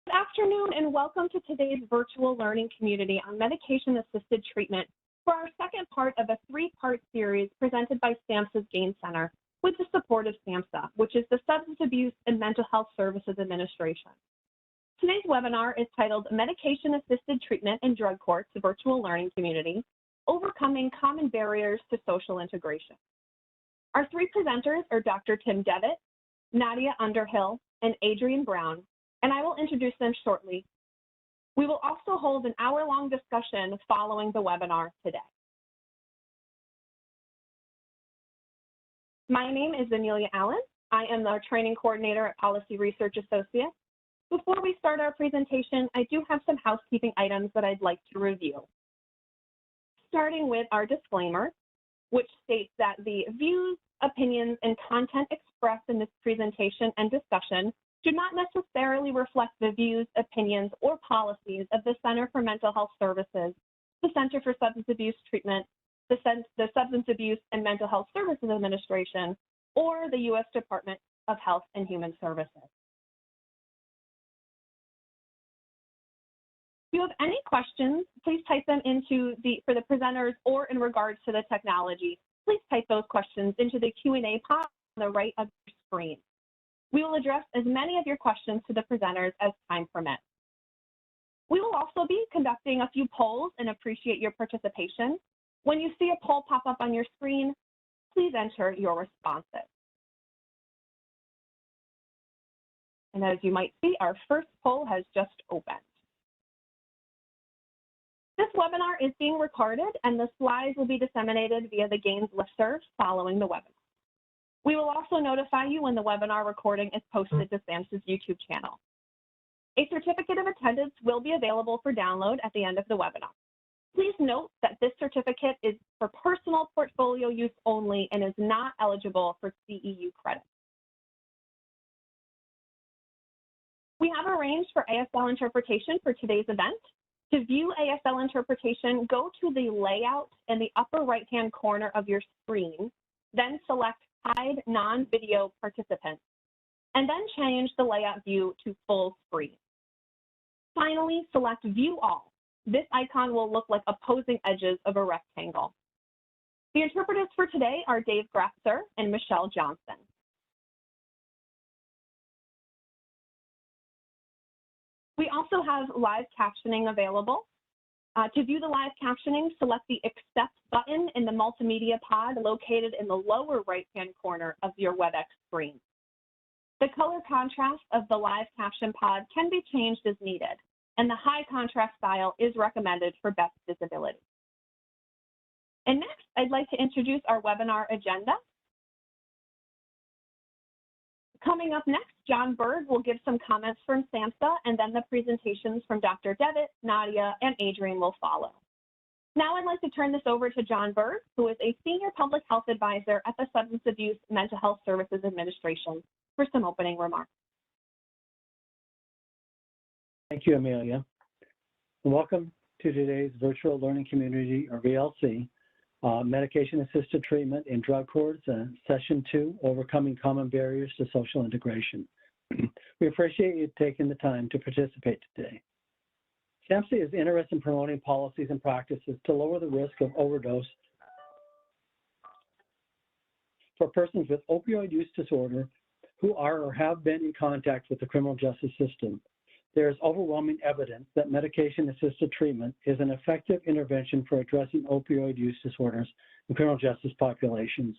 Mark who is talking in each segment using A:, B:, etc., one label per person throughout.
A: Good afternoon and welcome to today's virtual learning community on medication-assisted treatment for our second part of a three-part series presented by SAMHSA's Gain Center with the support of SAMHSA, which is the Substance Abuse and Mental Health Services Administration. Today's webinar is titled Medication-Assisted Treatment in Drug Courts, Virtual Learning Community, Overcoming Common Barriers to Social Integration. Our three presenters are Dr. Tim Devitt, Nadia Underhill, and Adrienne Brown, and I will introduce them shortly. We will also hold an hour-long discussion following the webinar today. My name is Amelia Allen. I am the training coordinator at Policy Research Associates. Before we start our presentation, I do have some housekeeping items that I'd like to review. Starting with our disclaimer, which states that the views, opinions, and content expressed in this presentation and discussion do not necessarily reflect the views, opinions, or policies of the Center for Mental Health Services, the Center for Substance Abuse Treatment, the Substance Abuse and Mental Health Services Administration, or the U.S. Department of Health and Human Services. If you have any questions, please type them for the presenters or in regards to the technology. Please type those questions into the Q&A pod on the right of your screen. We will address as many of your questions to the presenters as time permits. We will also be conducting a few polls and appreciate your participation. When you see a poll pop up on your screen, please enter your responses. And as you might see, our first poll has just opened. This webinar is being recorded and the slides will be disseminated via the Gains listserv following the webinar. We will also notify you when the webinar recording is posted to SAMHSA's YouTube channel. A certificate of attendance will be available for download at the end of the webinar. Please note that this certificate is for personal portfolio use only and is not eligible for CEU credit. We have arranged for ASL Interpretation for today's event. To view ASL Interpretation, go to the layout in the upper right-hand corner of your screen, then select Hide Non-Video Participants, and then change the layout view to full screen. Finally, select View All. This icon will look like opposing edges of a rectangle. The interpreters for today are Dave Gratzer and Michelle Johnson. We also have live captioning available. To view the live captioning, select the Accept button in the multimedia pod located in the lower right-hand corner of your WebEx screen. The color contrast of the live caption pod can be changed as needed, and the high contrast style is recommended for best visibility. And next, I'd like to introduce our webinar agenda. Coming up next, John Berg will give some comments from SAMHSA, and then the presentations from Dr. Devitt, Nadia, and Adrienne will follow. Now I'd like to turn this over to John Berg, who is a Senior Public Health Advisor at the Substance Abuse Mental Health Services Administration, for some opening remarks.
B: Thank you, Amelia. Welcome to today's Virtual Learning Community, or VLC, Medication-Assisted Treatment in Drug Courts, Session 2, Overcoming Common Barriers to Social Integration. We appreciate you taking the time to participate today. SAMHSA is interested in promoting policies and practices to lower the risk of overdose for persons with opioid use disorder who are or have been in contact with the criminal justice system. There is overwhelming evidence that medication-assisted treatment is an effective intervention for addressing opioid use disorders in criminal justice populations.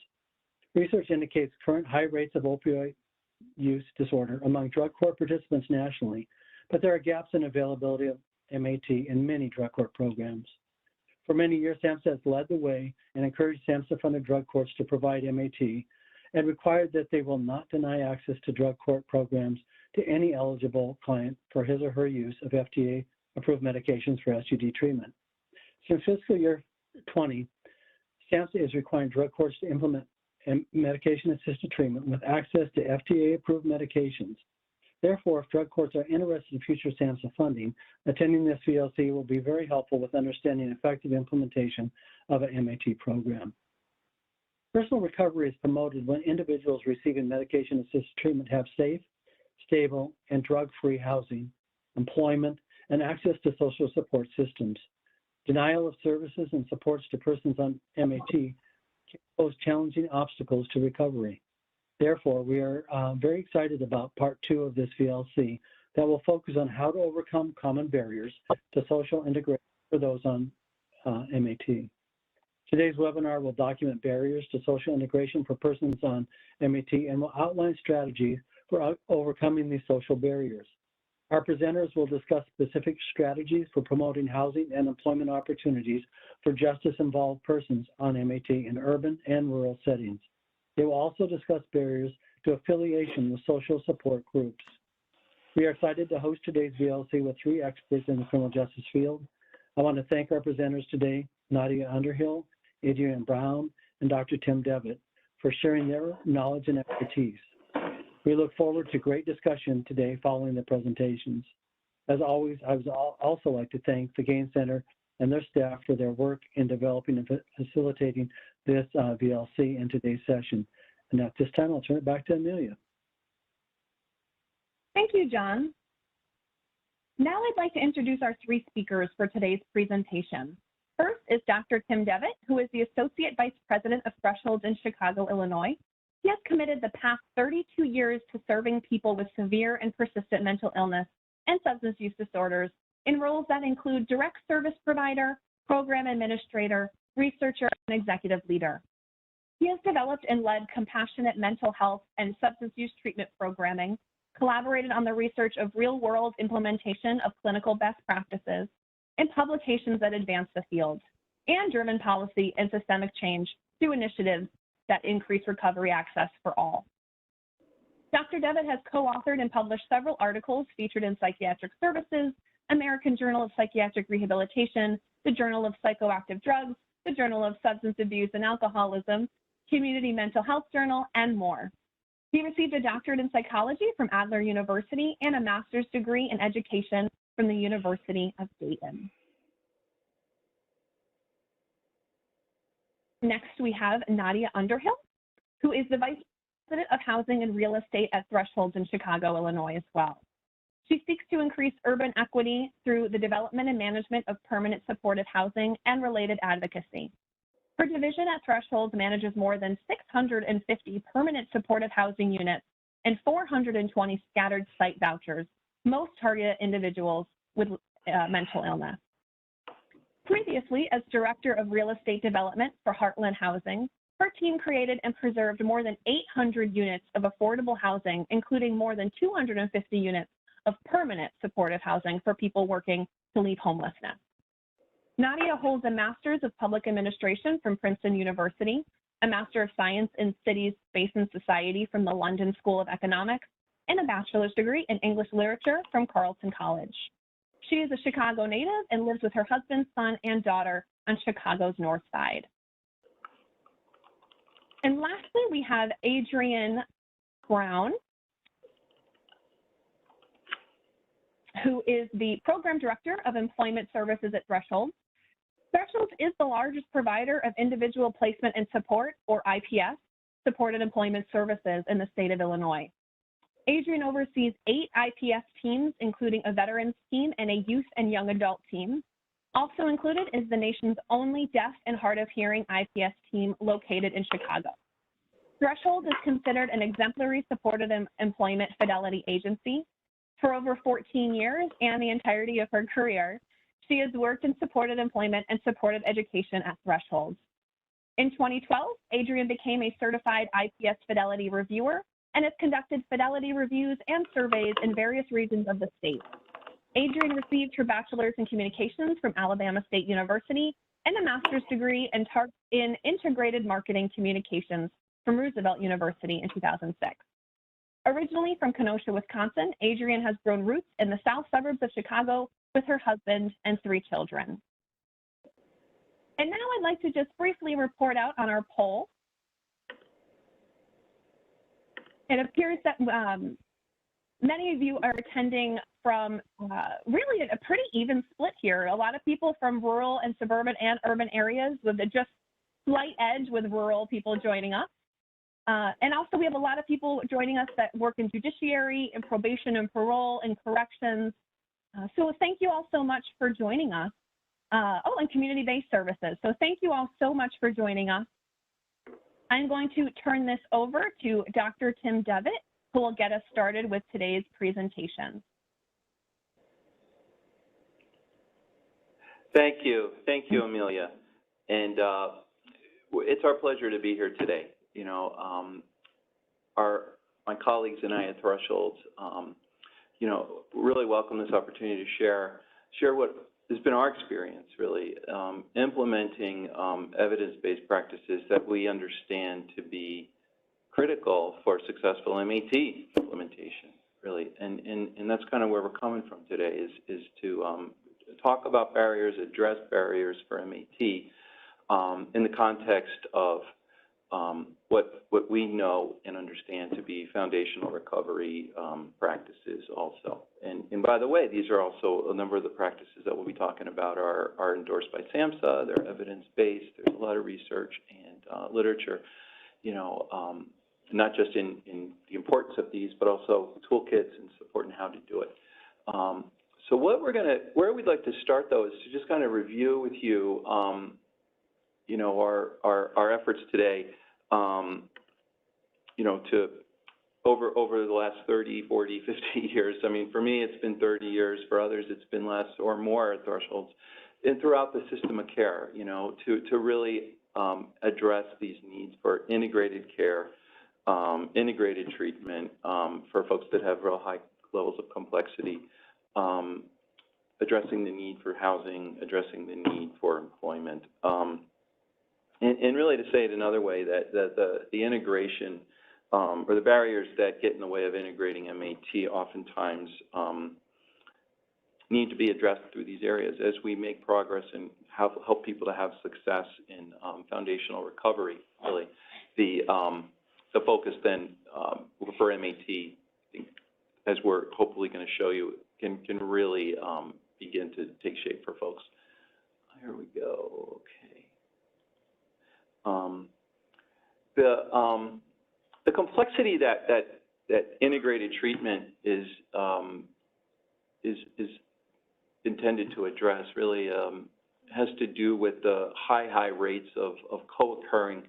B: Research indicates current high rates of opioid use disorder among drug court participants nationally, but there are gaps in availability of MAT in many drug court programs. For many years, SAMHSA has led the way and encouraged SAMHSA-funded drug courts to provide MAT and required that they will not deny access to drug court programs to any eligible client for his or her use of FDA-approved medications for SUD treatment. Since fiscal year 20, SAMHSA is requiring drug courts to implement medication-assisted treatment with access to FDA-approved medications. Therefore, if drug courts are interested in future SAMHSA funding, attending this VLC will be very helpful with understanding effective implementation of an MAT program. Personal recovery is promoted when individuals receiving medication-assisted treatment have safe, stable, and drug-free housing employment, and access to social support systems. Denial of services and supports to persons on MAT can pose challenging obstacles to recovery. Therefore, we are very excited about part 2 of this VLC that will focus on how to overcome common barriers to social integration for those on MAT. Today's webinar will document barriers to social integration for persons on MAT and will outline strategies for overcoming these social barriers. Our presenters will discuss specific strategies for promoting housing and employment opportunities for justice-involved persons on MAT in urban and rural settings. They will also discuss barriers to affiliation with social support groups. We are excited to host today's VLC with 3 experts in the criminal justice field. I want to thank our presenters today, Nadia Underhill, Adrienne Brown, and Dr. Tim Devitt, for sharing their knowledge and expertise. We look forward to great discussion today following the presentations. As always, I would also like to thank the Gain Center and their staff for their work in developing and facilitating this VLC in today's session. And at this time, I'll turn it back to Amelia.
A: Thank you, John. Now I'd like to introduce our 3 speakers for today's presentation. First is Dr. Tim Devitt, who is the Associate Vice President of Thresholds in Chicago, Illinois. He has committed the past 32 years to serving people with severe and persistent mental illness and substance use disorders in roles that include direct service provider, program administrator, researcher, and executive leader. He has developed and led compassionate mental health and substance use treatment programming, collaborated on the research of real-world implementation of clinical best practices, and publications that advance the field, and driven policy and systemic change through initiatives that increase recovery access for all. Dr. Devitt has co-authored and published several articles featured in Psychiatric Services, American Journal of Psychiatric Rehabilitation, the Journal of Psychoactive Drugs, the Journal of Substance Abuse and Alcoholism, Community Mental Health Journal, and more. He received a doctorate in psychology from Adler University and a master's degree in education from the University of Dayton. Next, we have Nadia Underhill, who is the Vice President of Housing and Real Estate at Thresholds in Chicago, Illinois as well. She seeks to increase urban equity through the development and management of permanent supportive housing and related advocacy. Her division at Thresholds manages more than 650 permanent supportive housing units and 420 scattered site vouchers, most targeted individuals with mental illness. Previously, as Director of Real Estate Development for Heartland Housing, her team created and preserved more than 800 units of affordable housing, including more than 250 units of permanent supportive housing for people working to leave homelessness. Nadia holds a Master's of Public Administration from Princeton University, a Master of Science in Cities, Space, and Society from the London School of Economics, and a bachelor's degree in English Literature from Carleton College. She is a Chicago native and lives with her husband, son, and daughter on Chicago's North Side. And lastly, we have Adrienne Brown, who is the Program Director of Employment Services at Thresholds. Thresholds is the largest provider of individual placement and support, or IPS, supported employment services in the state of Illinois. Adrienne oversees 8 IPS teams, including a veterans team and a youth and young adult team. Also included is the nation's only deaf and hard of hearing IPS team located in Chicago. Thresholds is considered an exemplary supported employment fidelity agency. For over 14 years and the entirety of her career, she has worked in supported employment and supported education at Thresholds. In 2012, Adrienne became a certified IPS fidelity reviewer and has conducted fidelity reviews and surveys in various regions of the state. Adrienne received her bachelor's in communications from Alabama State University and a master's degree in integrated marketing communications from Roosevelt University in 2006. Originally from Kenosha, Wisconsin, Adrienne has grown roots in the south suburbs of Chicago with her husband and 3 children. And now I'd like to just briefly report out on our poll. It appears that many of you are attending from really a pretty even split here. A lot of people from rural and suburban and urban areas with a just slight edge with rural people joining us. And also we have a lot of people joining us that work in judiciary and probation and parole and corrections. So thank you all so much for joining us. And community-based services. So thank you all so much for joining us. I'm going to turn this over to Dr. Tim Devitt, who will get us started with today's presentation.
C: Thank you, Amelia. And it's our pleasure to be here today. You know, my colleagues and I at Thresholds, you know, really welcome this opportunity to share what has been our experience, really, implementing evidence-based practices that we understand to be critical for successful MAT implementation, really. And that's kind of where we're coming from today, is to talk about barriers, address barriers for MAT in the context of what we know and understand to be foundational recovery practices also. And by the way, these are also a number of the practices that we'll be talking about are endorsed by SAMHSA. They're evidence-based. There's a lot of research and literature, you know, not just in the importance of these, but also toolkits and support and how to do it. So where we'd like to start, though, is to just kind of review with you, you know, our efforts today, you know, to over the last 30, 40, 50 years. I mean, for me, it's been 30 years. For others, it's been less or more at Thresholds, and throughout the system of care, you know, to really address these needs for integrated care, integrated treatment for folks that have real high levels of complexity, addressing the need for housing, addressing the need for employment. And really, to say it another way, that the integration or the barriers that get in the way of integrating MAT oftentimes need to be addressed through these areas as we make progress and help people to have success in foundational recovery. Really, the focus then for MAT, as we're hopefully going to show you, can really begin to take shape for folks. Here we go. Okay. The complexity that integrated treatment is intended to address really has to do with the high rates of co-occurring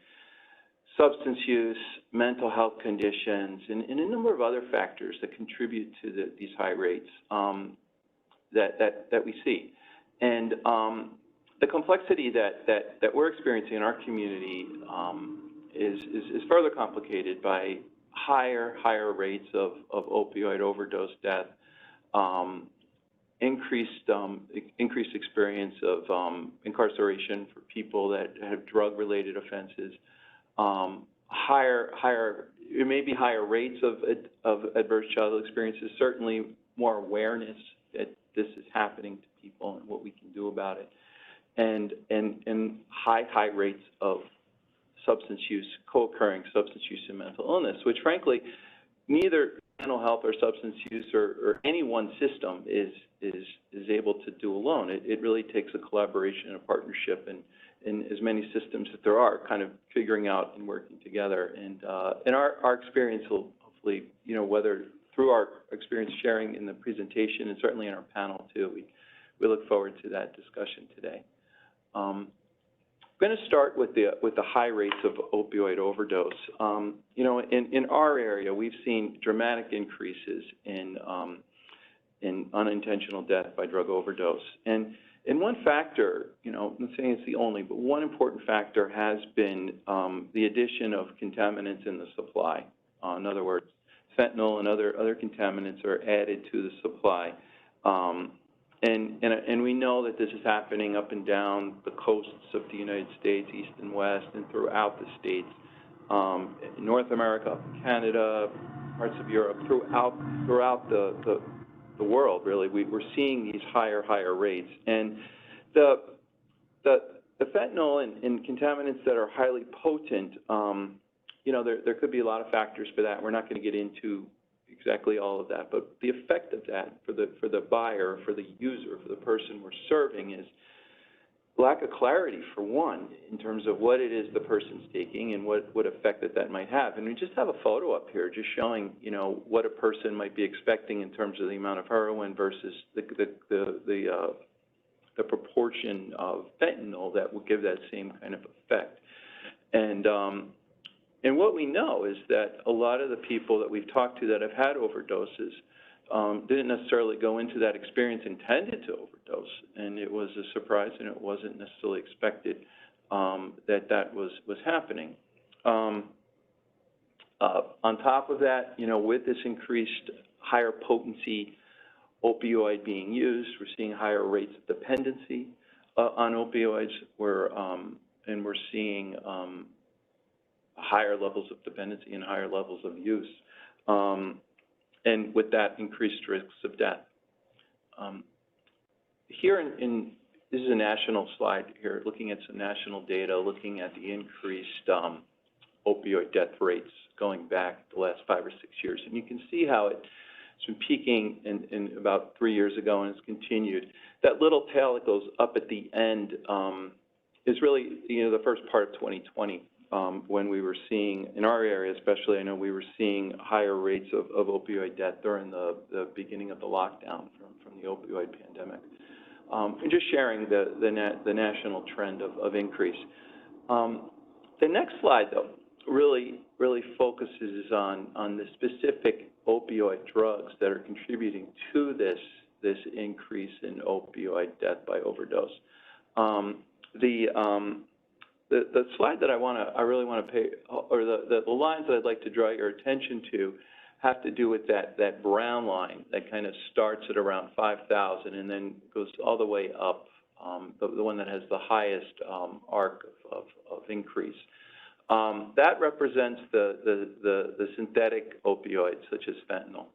C: substance use, mental health conditions, and a number of other factors that contribute to these high rates that we see. And the complexity that we're experiencing in our community is further complicated by higher rates of opioid overdose death, increased experience of incarceration for people that have drug-related offenses, it may be higher rates of adverse childhood experiences, certainly more awareness that this is happening to people and what we can do about it, and high rates of substance use, co-occurring substance use and mental illness, which frankly, neither mental health or substance use or any one system is able to do alone. It really takes a collaboration and a partnership in as many systems that there are, kind of figuring out and working together. And our experience will hopefully, you know, whether through our experience sharing in the presentation and certainly in our panel too, we look forward to that discussion today. I'm going to start with the high rates of opioid overdose. You know, in our area, we've seen dramatic increases in unintentional death by drug overdose. And one factor, you know, I'm not saying it's the only, but one important factor has been the addition of contaminants in the supply. In other words, fentanyl and other contaminants are added to the supply. And we know that this is happening up and down the coasts of the United States, east and west, and throughout the states, in North America, Canada, parts of Europe, throughout the world. Really, we're seeing these higher rates, and the fentanyl and contaminants that are highly potent. You know, there could be a lot of factors for that. We're not going to get into exactly all of that, but the effect of that for the buyer, for the user, for the person we're serving is lack of clarity, for one, in terms of what it is the person's taking and what effect that might have. And we just have a photo up here just showing, you know, what a person might be expecting in terms of the amount of heroin versus the proportion of fentanyl that will give that same kind of effect. And what we know is that a lot of the people that we've talked to that have had overdoses didn't necessarily go into that experience intended to overdose, and it was a surprise, and it wasn't necessarily expected that was happening. On top of that, you know, with this increased higher potency opioid being used, we're seeing higher rates of dependency on opioids, and we're seeing higher levels of dependency and higher levels of use. And with that, increased risks of death. Here this is a national slide here, looking at some national data, looking at the increased opioid death rates going back the last 5 or 6 years. And you can see how it's been peaking in about 3 years ago, and it's continued. That little tail that goes up at the end is really, you know, the first part of 2020. When we were seeing, in our area especially, I know we were seeing higher rates of opioid death during the beginning of the lockdown from the opioid pandemic. And just sharing the national trend of increase. The next slide, though, really focuses on the specific opioid drugs that are contributing to this increase in opioid death by overdose. The slide that I really want to pay, or the lines that I'd like to draw your attention to, have to do with that brown line that kind of starts at around 5,000 and then goes all the way up, the one that has the highest arc of increase. That represents the synthetic opioids, such as fentanyl.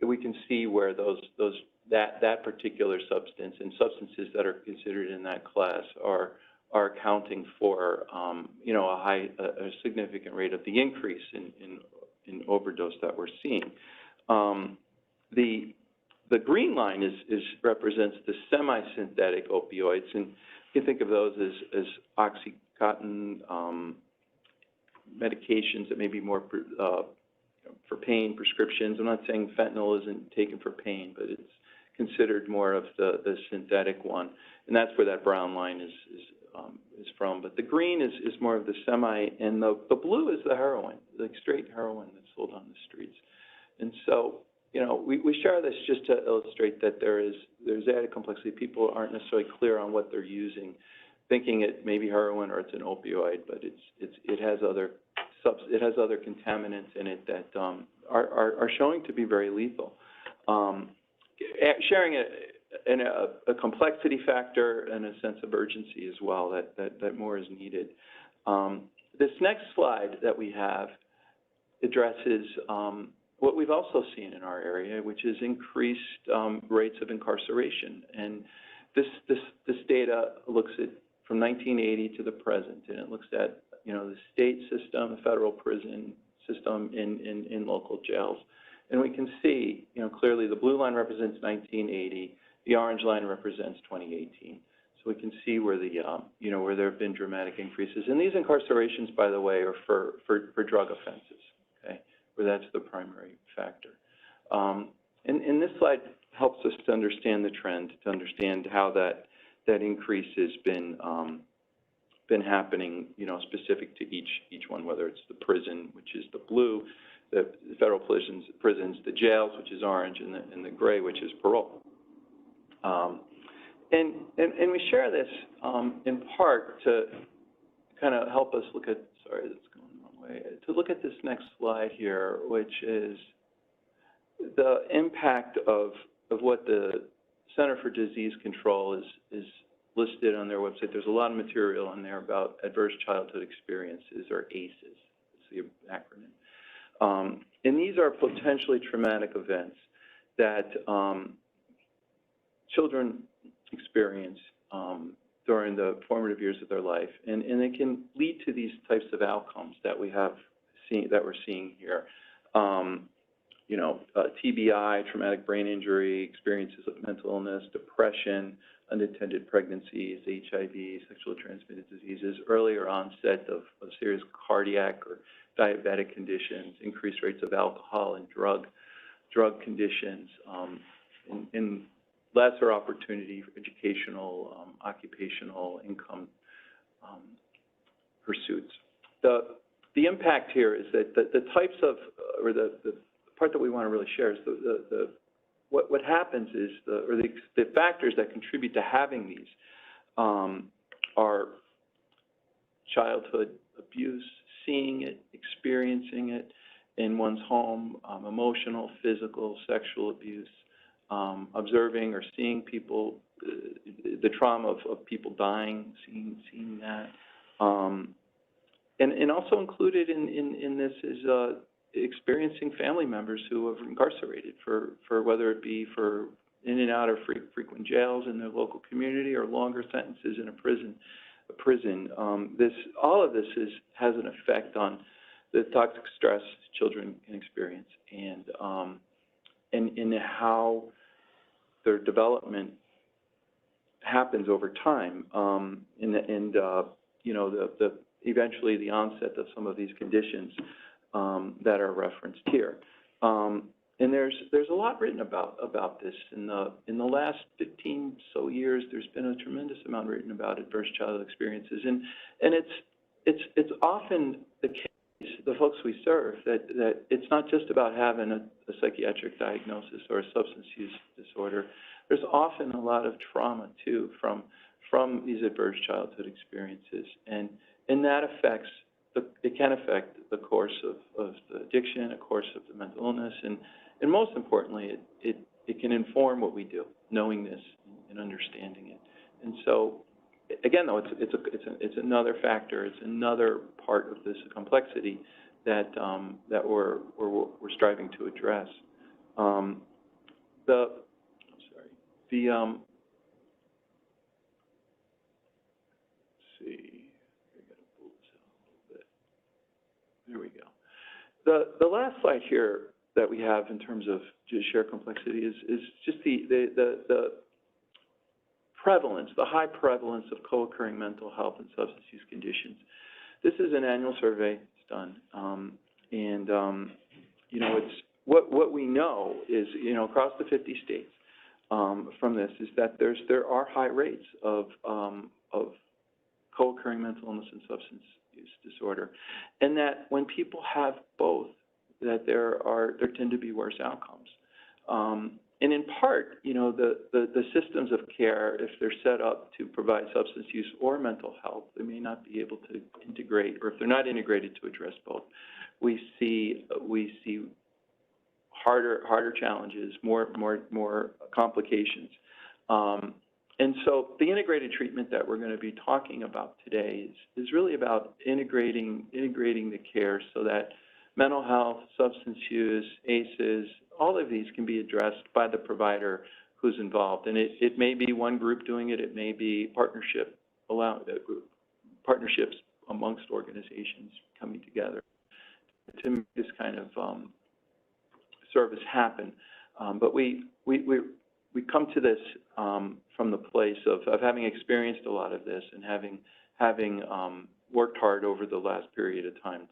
C: We can see where that particular substance and substances that are considered in that class are accounting for you know, a significant rate of the increase in overdose that we're seeing. The green line represents the semi-synthetic opioids, and you can think of those as Oxycontin medications that may be more for pain prescriptions. I'm not saying fentanyl isn't taken for pain, but it's considered more of the synthetic one, and that's where that brown line is from. But the green is more of the semi, and the blue is the heroin, like straight heroin that's sold on the streets. And so, you know, we share this just to illustrate that there's added complexity. People aren't necessarily clear on what they're using, thinking it may be heroin or it's an opioid, but it has other contaminants in it that are showing to be very lethal. Sharing a complexity factor and a sense of urgency as well, that more is needed. This next slide that we have addresses what we've also seen in our area, which is increased rates of incarceration. And this data looks at from 1980 to the present, and it looks at, you know, the state system, the federal prison system in local jails. And we can see, you know, clearly the blue line represents 1980, the orange line represents 2018. So we can see where you know, where there have been dramatic increases. And these incarcerations, by the way, are for drug offenses, okay, where that's the primary factor. And this slide helps us to understand the trend, to understand how that increase has been happening, you know, specific to each one, whether it's the prison, which is the blue, the federal prisons, the jails, which is orange, and the gray, which is parole. And we share this in part to kind of help us look at, sorry, that's going the wrong way, to look at this next slide here, which is the impact of what the Center for Disease Control is listed on their website. There's a lot of material on there about adverse childhood experiences, or ACEs, it's the acronym. And these are potentially traumatic events that children experience during the formative years of their life, and they can lead to these types of outcomes that we're seeing here. TBI, traumatic brain injury, experiences of mental illness, depression, unintended pregnancies, HIV, sexually transmitted diseases, earlier onset of serious cardiac or diabetic conditions, increased rates of alcohol and drug conditions, and lesser opportunity for educational, occupational, income pursuits. The impact here is that the types of, or the part that we want to really share is what happens is the factors that contribute to having these are childhood abuse, seeing it, experiencing it in one's home, emotional, physical, sexual abuse, observing or seeing people, the trauma of people dying, seeing that. And also included in this is experiencing family members who have incarcerated for whether it be for in and out of frequent jails in their local community or longer sentences in a prison. All of this has an effect on the toxic stress children can experience and how their development happens over time, eventually the onset of some of these conditions that are referenced here. And there's a lot written about this. In the last 15 so years, there's been a tremendous amount written about adverse childhood experiences, and it's often the case, the folks we serve, that it's not just about having a psychiatric diagnosis or a substance use disorder. There's often a lot of trauma too from these adverse childhood experiences, and that affects it can affect the course of the addiction, a course of the mental illness, and most importantly, it can inform what we do, knowing this and understanding it. And so, again, though, it's another factor, it's another part of this complexity that we're striving to address. There we go. The last slide here that we have in terms of shared complexity is just the prevalence, the high prevalence of co-occurring mental health and substance use conditions. This is an annual survey. It's done, it's what we know is across the 50 states from this is that there are high rates of co-occurring mental illness and substance use disorder, and that when people have both, that there tend to be worse outcomes. And in part, the systems of care, if they're set up to provide substance use or mental health, they may not be able to integrate, or if they're not integrated to address both, we see harder challenges, more complications. And so the integrated treatment that we're going to be talking about today is really about integrating the care so that mental health, substance use, ACEs, all of these can be addressed by the provider who's involved. And it may be one group doing it, it may be partnerships amongst organizations coming together to make this kind of service happen. But we come to this from the place of having experienced a lot of this and having worked hard over the last period of time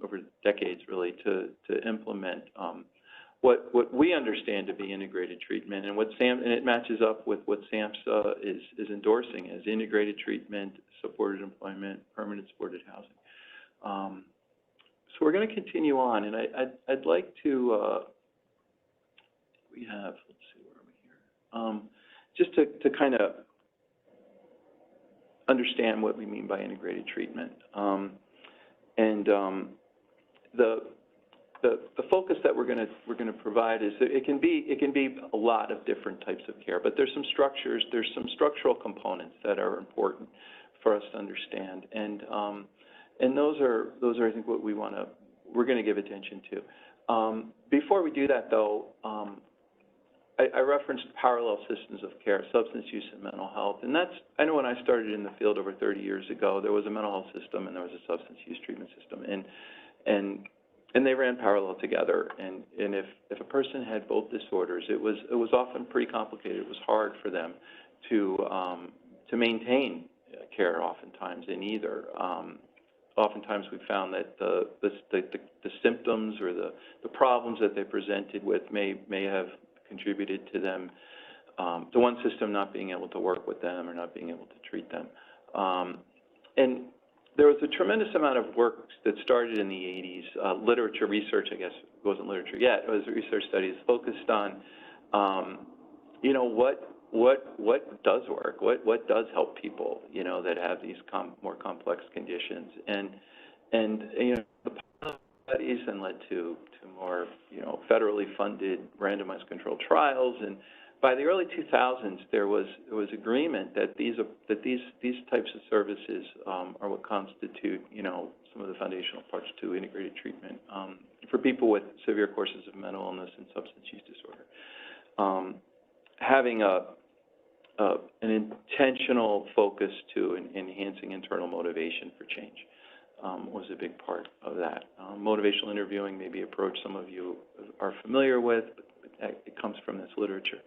C: over decades really, to implement what we understand to be integrated treatment, and and it matches up with what SAMHSA is endorsing as integrated treatment, supported employment, permanent supported housing. So we're going to continue on, and I'd like to we have, let's see, where are we here? Just to kind of understand what we mean by integrated treatment, the focus that we're going to provide is that it can be a lot of different types of care, but there's some structural components that are important for us to understand, and those are I think what we're going to give attention to. Before we do that, though, I referenced parallel systems of care, substance use and mental health, and I know when I started in the field over 30 years ago, there was a mental health system and there was a substance use treatment system, and and they ran parallel together. And if a person had both disorders, it was often pretty complicated. It was hard for them to maintain care oftentimes in either. Oftentimes we found that the symptoms or the problems that they presented with may have contributed to them, to one system not being able to work with them or not being able to treat them. And there was a tremendous amount of work that started in the 80s, literature research, I guess it wasn't literature yet, it was research studies focused on, what does work, what does help people, that have these more complex conditions, and the studies then led to more, federally funded randomized controlled trials, and by the early 2000s there was agreement that these types of services are what constitute, some of the foundational parts to integrated treatment for people with severe courses of mental illness and substance use disorder. Having an intentional focus to enhancing internal motivation for change was a big part of that. Motivational interviewing may be an approach some of you are familiar with, but it comes from this literature.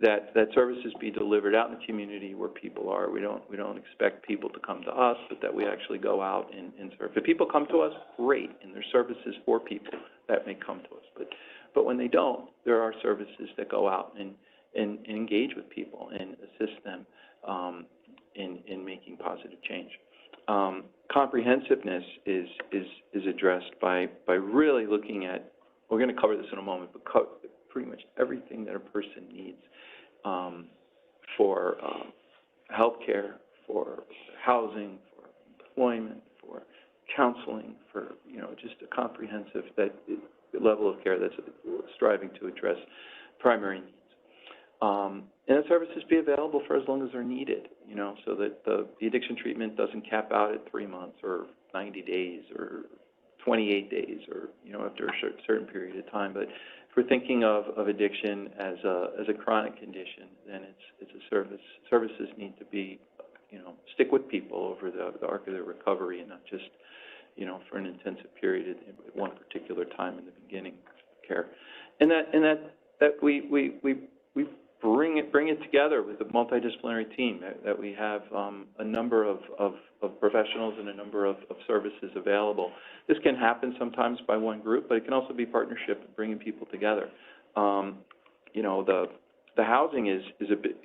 C: That services be delivered out in the community where people are. We don't expect people to come to us, but that we actually go out and serve. If people come to us, great, and there's services for people that may come to us. But when they don't, there are services that go out and engage with people and assist them in making positive change. Comprehensiveness is addressed by really looking at, we're going to cover this in a moment, but pretty much everything that a person needs for health care, for housing, for employment, for counseling, for just a comprehensive level of care that's striving to address primary needs. And the services be available for as long as they're needed, so that the addiction treatment doesn't cap out at 3 months or 90 days or 28 days or, after a certain period of time. But if we're thinking of addiction as a chronic condition, then it's a service. Services need to be, stick with people over the arc of their recovery and not just, for an intensive period at one particular time in the beginning of care. And that we bring it together with a multidisciplinary team, that we have a number of professionals and a number of services available. This can happen sometimes by one group, but it can also be partnership, bringing people together. The housing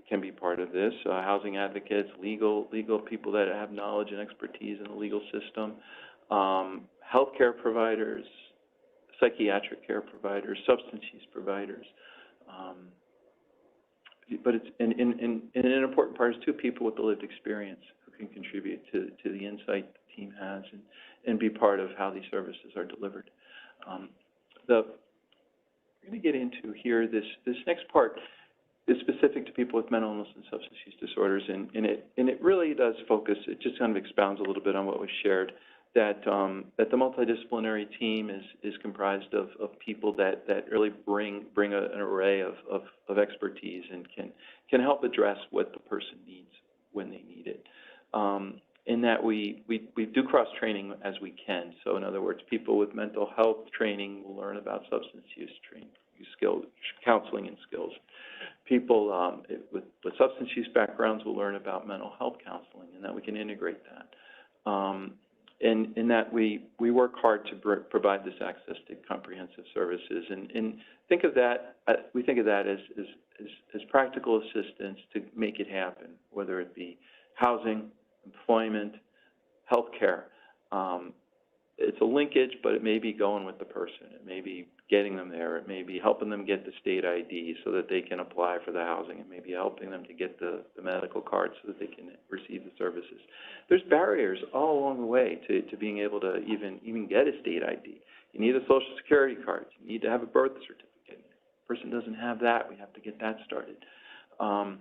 C: can be part of this. Housing advocates, legal people that have knowledge and expertise in the legal system, healthcare providers, psychiatric care providers, substance use providers. But it's and an important part is two people with the lived experience who can contribute to the insight the team has and be part of how these services are delivered. We're going to get into here this next part is specific to people with mental illness and substance use disorders, and it really does focus. It just kind of expounds a little bit on what was shared. That the multidisciplinary team is comprised of people that really bring an array of expertise and can help address what the person needs when they need it. In that we do cross-training as we can. So in other words, people with mental health training will learn about substance use training, skills, counseling and skills. People with substance use backgrounds will learn about mental health counseling, and that we can integrate that. And in that we work hard to provide this access to comprehensive services, and think of that. We think of that as practical assistance to make it happen, whether it be housing, employment, health care. It's a linkage, but it may be going with the person. It may be getting them there. It may be helping them get the state ID so that they can apply for the housing. It may be helping them to get the medical card so that they can receive the services. There's barriers all along the way to being able to even get a state ID. You need a Social Security card. You need to have a birth certificate. If the person doesn't have that, we have to get that started. And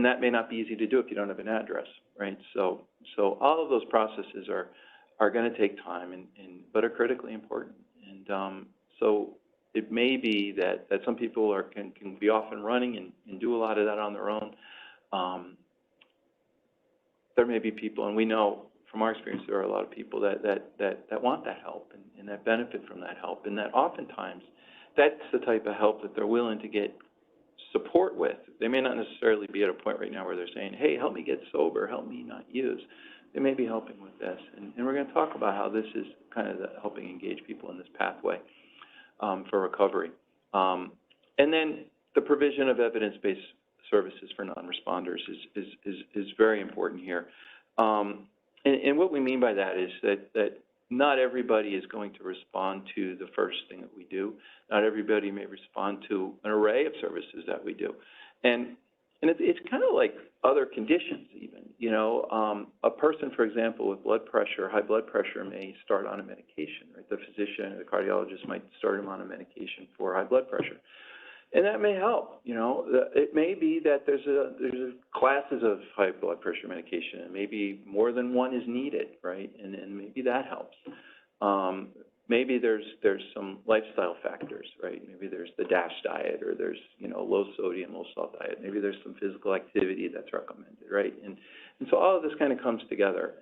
C: that may not be easy to do if you don't have an address, right? So all of those processes are going to take time, but are critically important. And so it may be that some people can be off and running and do a lot of that on their own. There may be people, and we know from our experience, there are a lot of people that want that help and that benefit from that help, and that oftentimes that's the type of help that they're willing to get support with. They may not necessarily be at a point right now where they're saying, hey, help me get sober, help me not use. They may be helping with this, and we're going to talk about how this is kind of helping engage people in this pathway for recovery. And then the provision of evidence-based services for non-responders is very important here. And what we mean by that is that not everybody is going to respond to the first thing that we do. Not everybody may respond to an array of services that we do. And it's kind of like other conditions even. You know, a person, for example, with blood pressure, high blood pressure, may start on a medication, right? The physician or the cardiologist might start him on a medication for high blood pressure. And that may help, you know. It may be that there's classes of high blood pressure medication, and maybe more than one is needed, right? And maybe that helps. Maybe there's some lifestyle factors, right? Maybe there's the DASH diet, or there's, you know, low sodium, low salt diet. Maybe there's some physical activity that's recommended, right? And so all of this kind of comes together.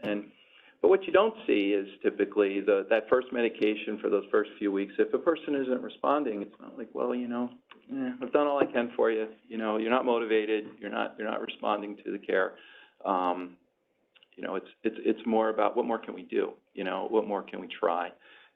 C: But what you don't see is typically that first medication for those first few weeks. If a person isn't responding, it's not like, well, you know, I've done all I can for you. You know, you're not motivated. You're not responding to the care. You know, it's more about what more can we do? You know, what more can we try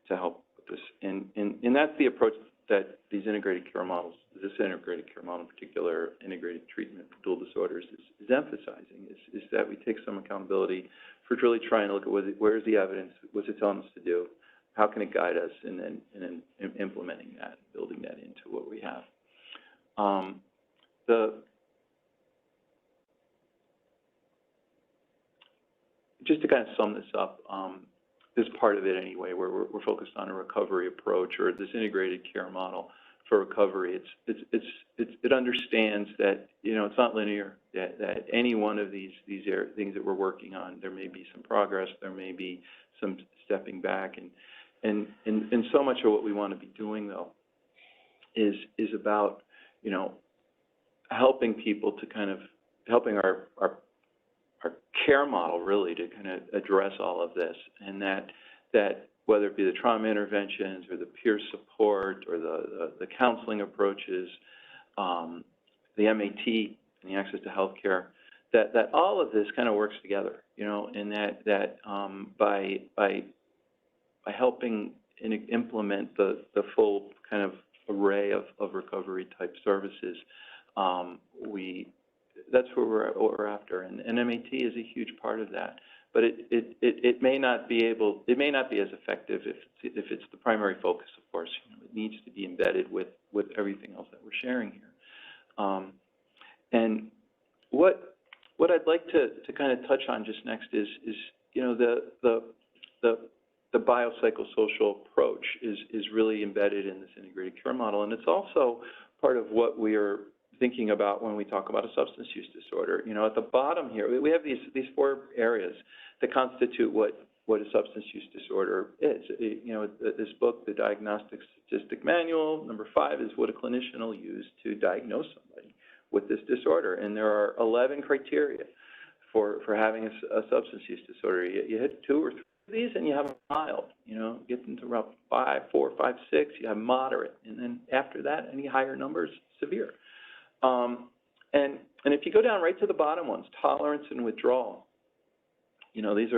C: to help with this? And that's the approach that these integrated care models, this integrated care model in particular, integrated treatment for dual disorders, is emphasizing is that we take some accountability for really trying to look at where's the evidence, what's it telling us to do, how can it guide us, and then implementing that, building that into what we have. Just to kind of sum this up, this part of it anyway, where we're focused on a recovery approach or this integrated care model for recovery, it understands that, you know, it's not linear, that any one of these things that we're working on, there may be some progress, there may be some stepping back, and so much of what we want to be doing though is about, you know, helping people to kind of, helping our care model really to kind of address all of this, and that whether it be the trauma interventions or the peer support or the counseling approaches, the MAT and the access to health care, that all of this kind of works together, you know, and that by helping implement the full kind of array of recovery type services, that's what we're after, and MAT is a huge part of that. But it may not be as effective if it's the primary focus. Of course, you know, it needs to be embedded with everything else that we're sharing here. And what I'd like to kind of touch on just next is you know, the biopsychosocial approach is really embedded in this integrated care model, and it's also part of what we are thinking about when we talk about a substance use disorder. You know, at the bottom here, we have these four areas that constitute what a substance use disorder is. You know, this book, the Diagnostic Statistic Manual, number 5 is what a clinician will use to diagnose somebody with this disorder. And there are 11 criteria for having a substance use disorder. You hit 2 or 3 of these and you have a mild, you know, get into around 5, 4, 5, 6, you have moderate. And then after that, any higher numbers, severe. And if you go down right to the bottom ones, tolerance and withdrawal, you know, these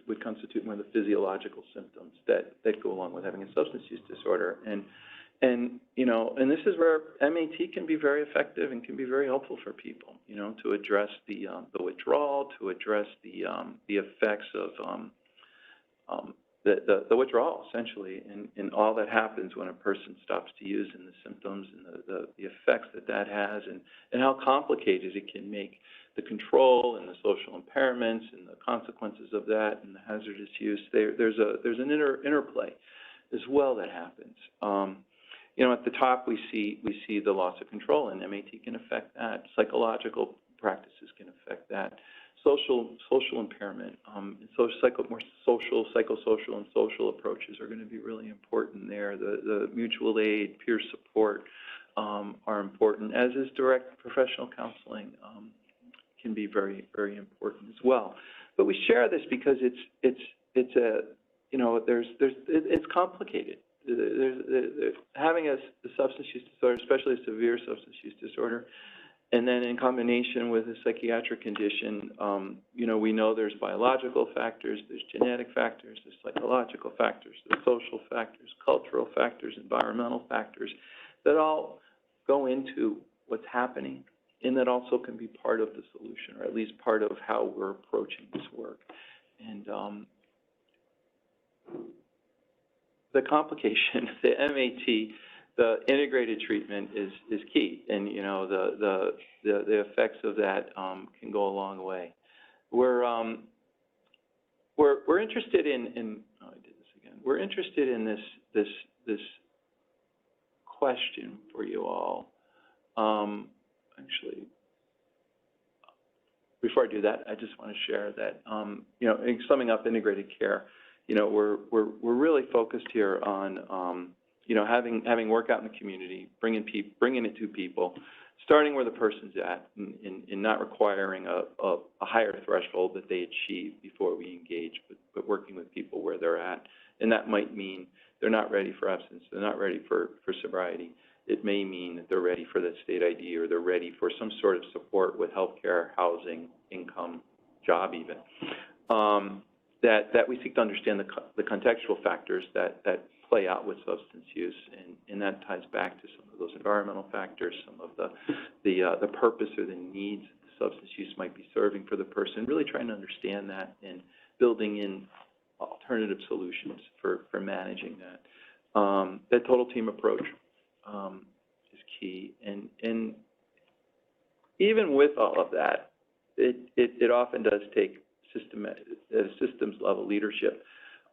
C: would constitute one of the physiological symptoms that go along with having a substance use disorder. And you know, and this is where MAT can be very effective and can be very helpful for people, you know, to address the withdrawal, to address the effects of the withdrawal, essentially, and all that happens when a person stops to use, and the symptoms and the effects that has, and how complicated it can make the control and the social impairments and the consequences of that and the hazardous use. There's an interplay as well that happens. You know, at the top we see the loss of control, and MAT can affect that. Psychological practices can affect that. Social impairment, more social, psychosocial, and social approaches are going to be really important there. The mutual aid, peer support are important, as is direct professional counseling can be very, very important as well. but we share this because it's a, you know, it's complicated. Having a substance use disorder, especially a severe substance use disorder, and then in combination with a psychiatric condition, you know, we know there's biological factors, there's genetic factors, there's psychological factors, there's social factors, cultural factors, environmental factors that all go into what's happening, and that also can be part of the solution, or at least part of how we're approaching this work. And the complication, the MAT, the integrated treatment is key, and you know the effects of that can go a long way. We're interested in oh, I did this again. We're interested in this question for you all. Actually, before I do that, I just want to share that you know, in summing up integrated care, you know, we're really focused here on you know, having work out in the community, bringing it to people, starting where the person's at, and not requiring a higher threshold that they achieve before we engage, but working with people where they're at. And that might mean they're not ready for abstinence, they're not ready for sobriety. It may mean that they're ready for that state ID, or they're ready for some sort of support with healthcare, housing, income, job even. That we seek to understand the contextual factors that play out with substance use, and that ties back to some of those environmental factors, some of the purpose or the needs the substance use might be serving for the person, really trying to understand that and building in alternative solutions for managing that. That total team approach is key, and even with all of that, it often does take systems level leadership,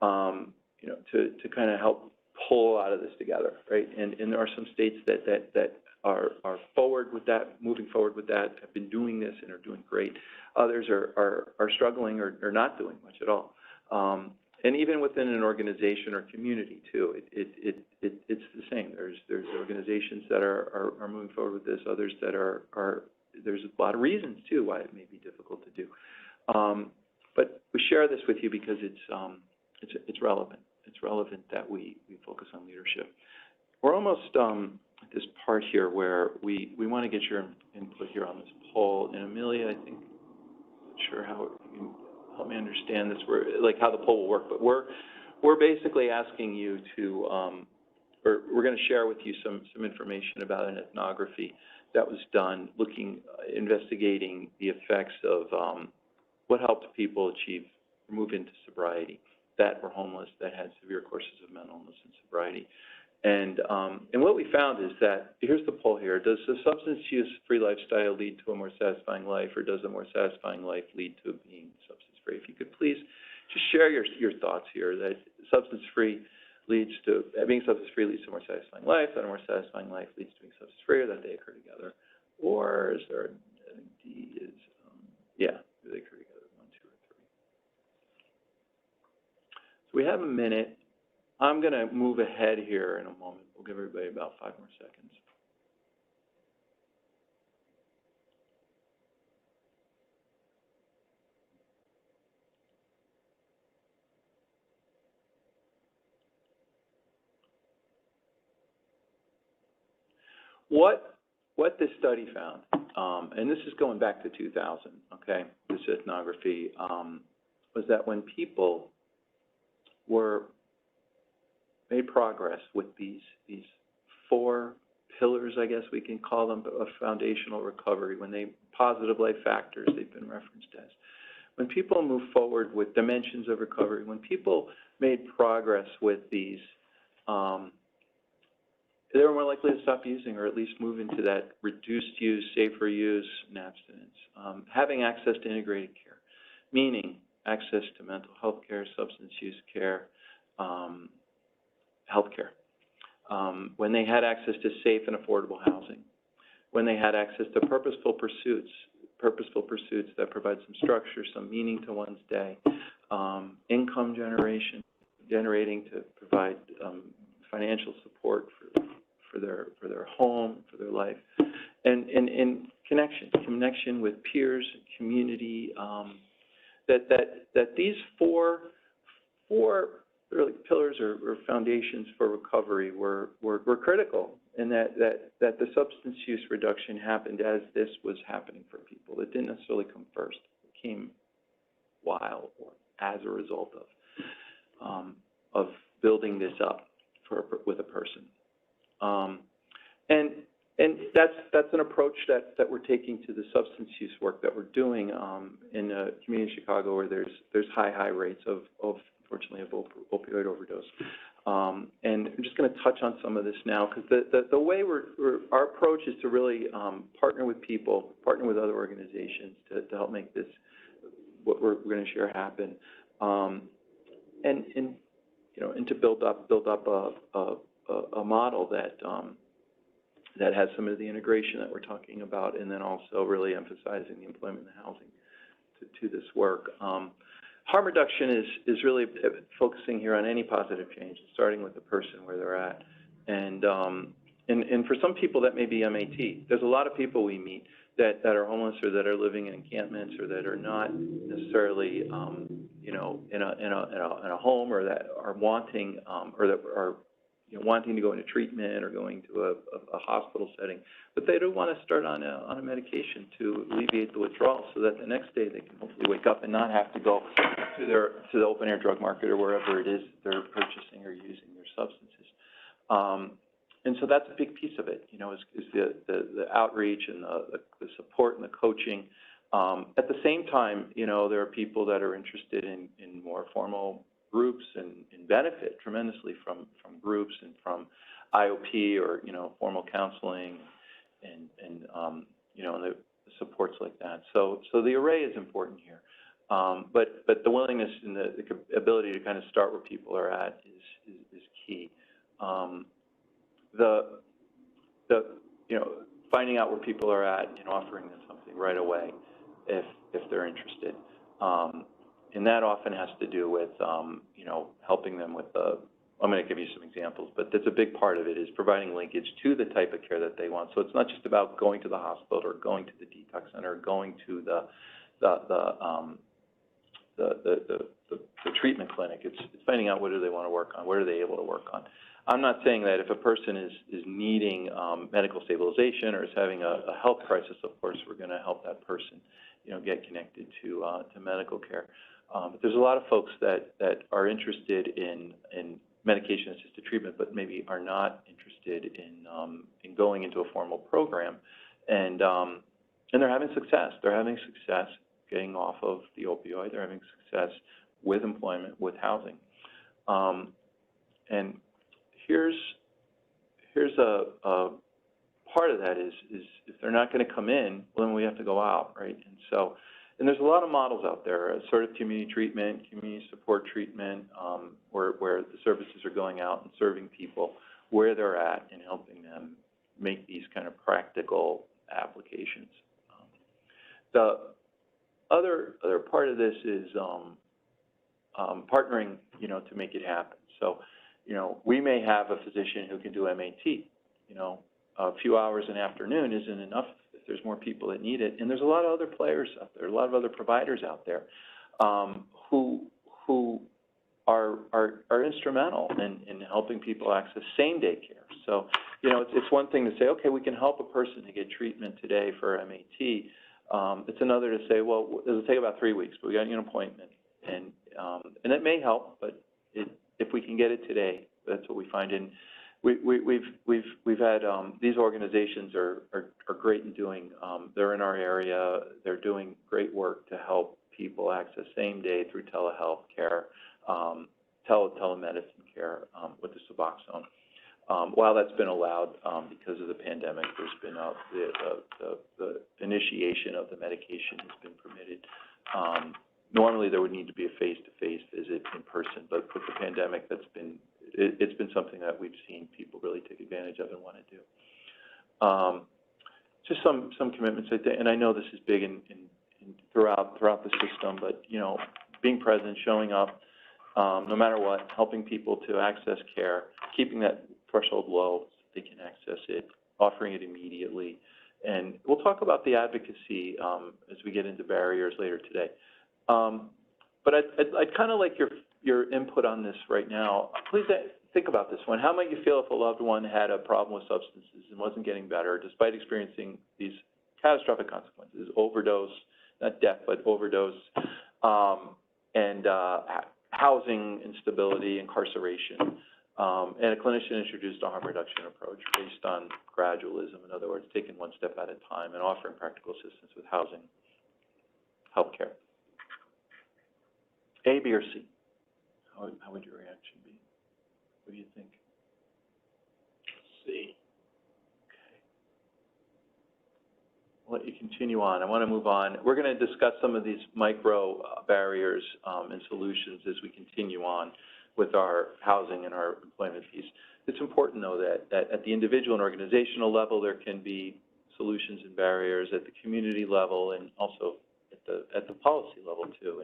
C: you know, to kind of help pull a lot of this together, right? And there are some states that are forward with that, moving forward with that, have been doing this and are doing great. Others are struggling or not doing much at all. And even within an organization or community too, it's the same. There's organizations that are moving forward with this, others that are there's a lot of reasons too why it may be difficult to do. But we share this with you because it's relevant. It's relevant that we focus on leadership. We're almost at this part here where we want to get your input here on this poll. And Amelia, I think, not sure how you can help me understand this, like how the poll will work. But we're basically asking you to, or we're going to share with you some information about an ethnography that was done, investigating the effects of what helped people achieve or move into sobriety that were homeless, that had severe courses of mental illness and sobriety. And what we found is that, here's the poll here, does a substance use-free lifestyle lead to a more satisfying life, or does a more satisfying life lead to being substance-free? If you could please just share your thoughts here, that substance-free leads to, being substance-free leads to a more satisfying life, that a more satisfying life leads to being substance-free, or that they occur together. Or is there, D is, yeah, do they occur together, 1, 2, or 3? So we have a minute. I'm going to move ahead here in a moment. We'll give everybody about 5 more seconds. What this study found, and this is going back to 2000, okay, this ethnography, was that when people made progress with these 4 pillars, I guess we can call them, of foundational recovery, when positive life factors they've been referenced as. When people move forward with dimensions of recovery, when people made progress with these, they were more likely to stop using, or at least move into that reduced use, safer use, and abstinence. Having access to integrated care, meaning access to mental health care, substance use care, health care. When they had access to safe and affordable housing. When they had access to purposeful pursuits that provide some structure, some meaning to one's day. Income generating to provide financial support for their home, for their life, and connection with peers, community, that these four really pillars or foundations for recovery were critical, and that the substance use reduction happened as this was happening for people. It didn't necessarily come first. It came while or as a result of building this up with a person. And that's an approach that we're taking to the substance use work that we're doing in a community in Chicago where there's high rates of unfortunately of opioid overdose. And I'm just going to touch on some of this now because the way our approach is to really partner with people, partner with other organizations to help make this what we're going to share happen, and to build up a model that has some of the integration that we're talking about, and then also really emphasizing the employment and housing to this work. Harm reduction is really focusing here on any positive change, starting with the person where they're at. And for some people that may be MAT. There's a lot of people we meet that are homeless or that are living in encampments or that are not necessarily in a home, or that are wanting or that are wanting to go into treatment or going to a hospital setting, but they don't want to start on a medication to alleviate the withdrawal, so that the next day they can hopefully wake up and not have to go to the open air drug market or wherever it is they're purchasing or using their substances. And so that's a big piece of it, is the outreach and the support and the coaching. At the same time, there are people that are interested in more formal groups and benefit tremendously from groups and from IOP or formal counseling and the supports like that. So the array is important here, but the willingness and the ability to kind of start where people are at is key. Finding out where people are at and offering them something right away if they're interested. And that often has to do with, helping them with I'm going to give you some examples, but that's a big part of it, is providing linkage to the type of care that they want. So it's not just about going to the hospital or going to the detox center or going to the treatment clinic. It's finding out what do they want to work on, what are they able to work on. I'm not saying that if a person is needing medical stabilization or is having a health crisis, of course, we're going to help that person, get connected to medical care. But there's a lot of folks that are interested in medication-assisted treatment, but maybe are not interested in going into a formal program, and they're having success. They're having success getting off of the opioid. They're having success with employment, with housing, and here's a part of that is if they're not going to come in, well, then we have to go out, right? And there's a lot of models out there, assertive community treatment, community support treatment, where the services are going out and serving people where they're at and helping them make these kind of practical applications. The other part of this is partnering, to make it happen. So, we may have a physician who can do MAT. A few hours an afternoon isn't enough if there's more people that need it. And there's a lot of other players out there, a lot of other providers out there who are instrumental in helping people access same-day care. So, it's one thing to say, okay, we can help a person to get treatment today for MAT. It's another to say, well, it'll take about 3 weeks, but we got you an appointment, and it may help, but if we can get it today, that's what we find. And we've had these organizations are great in doing. They're in our area. They're doing great work to help people access same day through telehealth care, telemedicine care with the Suboxone. While that's been allowed because of the pandemic, there's been the initiation of the medication has been permitted. Normally, there would need to be a face-to-face visit in person, but with the pandemic, it's been something that we've seen people really take advantage of and want to do. Just some commitments, and I know this is big throughout the system, but being present, showing up, no matter what, helping people to access care, keeping that threshold low so they can access it, offering it immediately, and we'll talk about the advocacy as we get into barriers later today. But I'd kind of like your input on this right now. Please think about this one. How might you feel if a loved one had a problem with substances and wasn't getting better despite experiencing these catastrophic consequences, overdose, not death, but overdose, and housing instability, incarceration, and a clinician introduced a harm reduction approach based on gradualism, in other words, taking one step at a time and offering practical assistance with housing, healthcare. A, B, or C? How would your reaction be? What do you think? C. Okay. I'll let you continue on. I want to move on. We're going to discuss some of these micro barriers and solutions as we continue on with our housing and our employment piece. It's important, though, that at the individual and organizational level, there can be solutions and barriers at the community level and also at the policy level, too,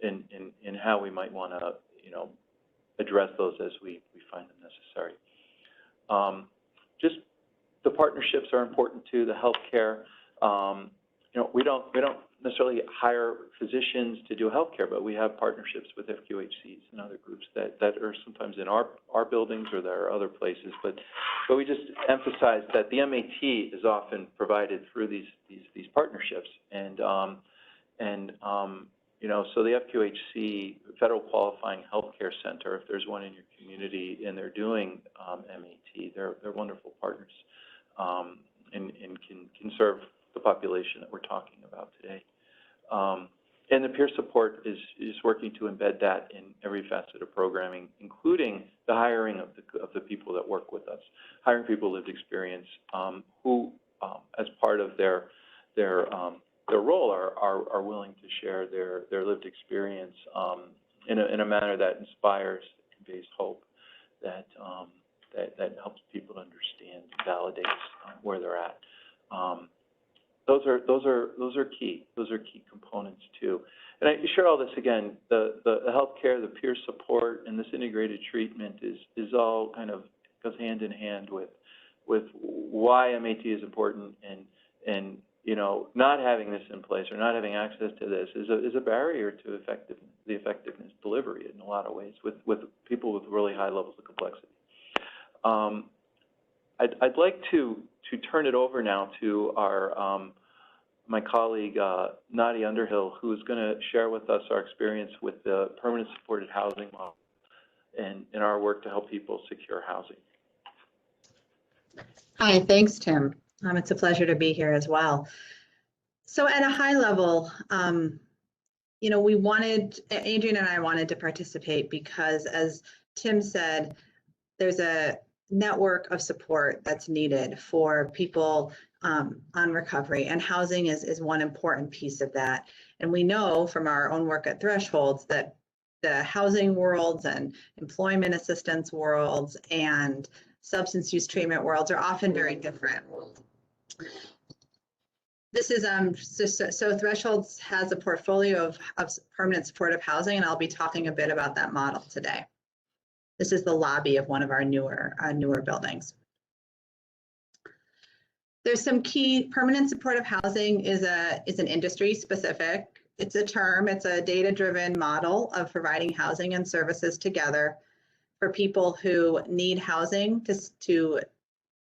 C: and in how we might want to, address those as we find them necessary. Just the partnerships are important too. The healthcare, we don't necessarily hire physicians to do healthcare, but we have partnerships with FQHCs and other groups that are sometimes in our buildings or there are other places. But we just emphasize that the MAT is often provided through these partnerships, so the FQHC, Federal Qualifying Healthcare Center, if there's one in your community and they're doing MAT, they're wonderful partners and can serve the population that we're talking about today. And the peer support is working to embed that in every facet of programming, including the hiring of the people that work with us, hiring people with experience who, as part of their role, are willing to share their lived experience in a manner that inspires, conveys hope, that helps people to understand, validates where they're at. Those are key. Those are key components too. And I share all this again. The healthcare, the peer support, and this integrated treatment is all kind of goes hand in hand with why MAT is important, and not having this in place or not having access to this is a barrier to the effectiveness delivery in a lot of ways with people with really high levels of complexity. I'd like to turn it over now to our my colleague Nadia Underhill, who is going to share with us our experience with the permanent supported housing model and in our work to help people secure housing.
D: Hi, thanks, Tim. It's a pleasure to be here as well. So at a high level, Adrienne and I wanted to participate because, as Tim said, there's a network of support that's needed for people on recovery, and housing is one important piece of that. And we know from our own work at Thresholds that the housing worlds and employment assistance worlds and substance use treatment worlds are often very different. This is so Thresholds has a portfolio of permanent supportive housing, and I'll be talking a bit about that model today. This is the lobby of one of our newer buildings. There's some key. Permanent supportive housing is an industry specific. It's a term. It's a data-driven model of providing housing and services together for people who need housing to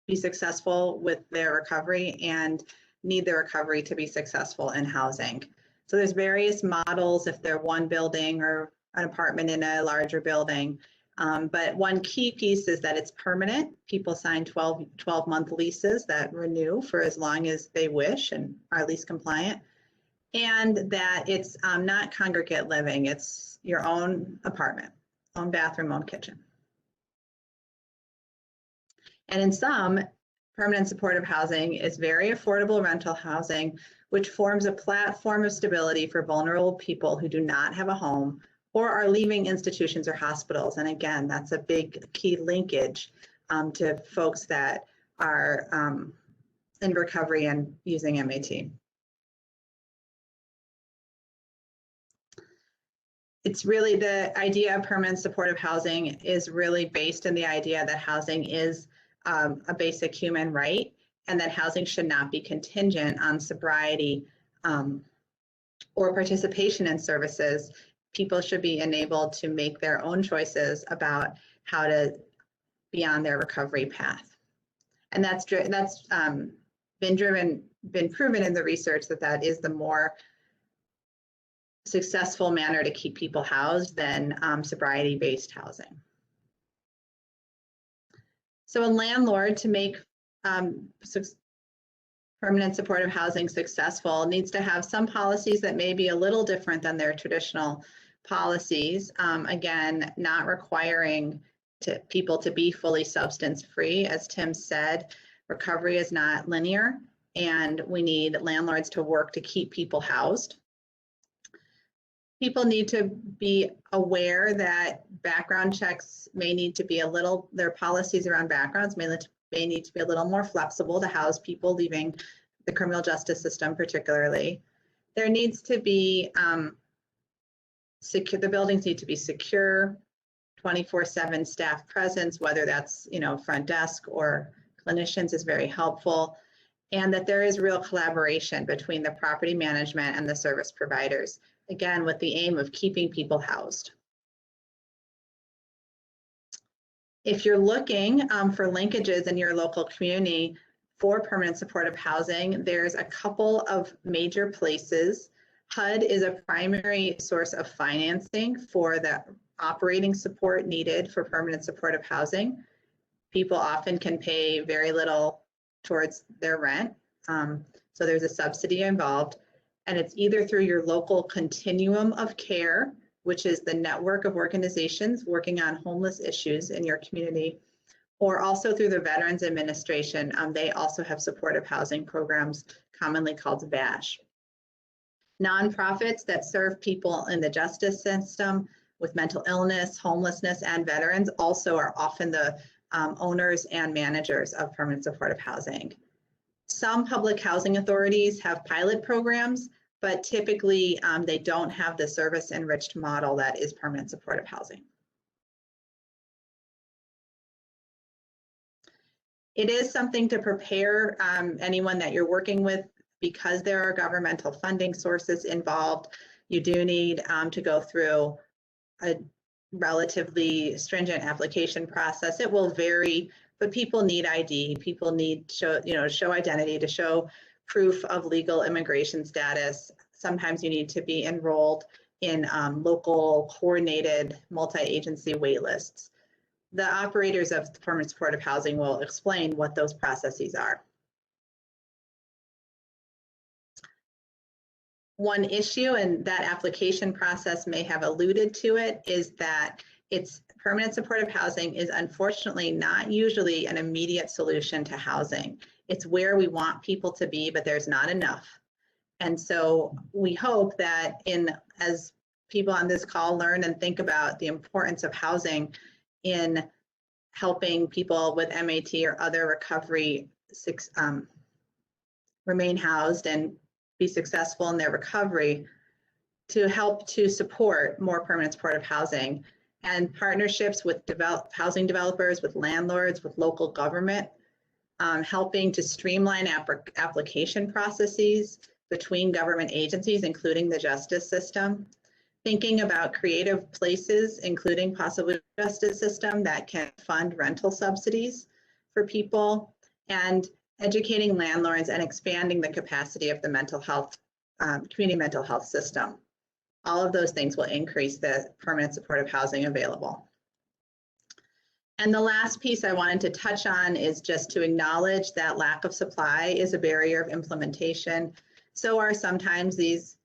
D: be successful with their recovery and need their recovery to be successful in housing. So there's various models if they're one building or an apartment in a larger building. But one key piece is that it's permanent. People sign 12-month leases that renew for as long as they wish and are lease compliant. And that it's not congregate living. It's your own apartment, own bathroom, own kitchen. And in some, permanent supportive housing is very affordable rental housing, which forms a platform of stability for vulnerable people who do not have a home or are leaving institutions or hospitals. And again, that's a big key linkage to folks that are in recovery and using MAT. It's really the idea of permanent supportive housing is really based in the idea that housing is a basic human right, and that housing should not be contingent on sobriety or participation in services, people should be enabled to make their own choices about how to be on their recovery path. And that's been proven in the research that is the more successful manner to keep people housed than sobriety-based housing. So a landlord, to make permanent supportive housing successful, needs to have some policies that may be a little different than their traditional policies. Again, not requiring people to be fully substance-free. As Tim said, recovery is not linear, and we need landlords to work to keep people housed. People need to be aware that background checks may need to be their policies around backgrounds may need to be a little more flexible to house people leaving the criminal justice system particularly. There needs to be, the buildings need to be secure, 24/7 staff presence, whether that's, front desk or clinicians is very helpful, and that there is real collaboration between the property management and the service providers, again, with the aim of keeping people housed. If you're looking for linkages in your local community for permanent supportive housing, there's a couple of major places. HUD is a primary source of financing for the operating support needed for permanent supportive housing. People often can pay very little towards their rent, so there's a subsidy involved. And it's either through your local continuum of care, which is the network of organizations working on homeless issues in your community, or also through the Veterans Administration. They also have supportive housing programs, commonly called VASH. Nonprofits that serve people in the justice system with mental illness, homelessness, and veterans also are often the owners and managers of permanent supportive housing. Some public housing authorities have pilot programs, but typically they don't have the service enriched model that is permanent supportive housing. It is something to prepare anyone that you're working with, because there are governmental funding sources involved. You do need to go through a relatively stringent application process. It will vary, but people need ID. People need show identity, to show proof of legal immigration status. Sometimes you need to be enrolled in local coordinated multi-agency wait lists. The operators of permanent supportive housing will explain what those processes are. One issue, and that application process may have alluded to it, is that permanent supportive housing is unfortunately not usually an immediate solution to housing. It's where we want people to be, but there's not enough. And so we hope that as people on this call learn and think about the importance of housing in helping people with MAT or other recovery remain housed and be successful in their recovery, to help to support more permanent supportive housing, and partnerships with housing developers, with landlords, with local government, helping to streamline application processes between government agencies, including the justice system, thinking about creative places, including possibly the justice system, that can fund rental subsidies for people, and educating landlords and expanding the capacity of the mental health, community mental health system. All of those things will increase the permanent supportive housing available. And the last piece I wanted to touch on is just to acknowledge that lack of supply is a barrier of implementation. So are sometimes these,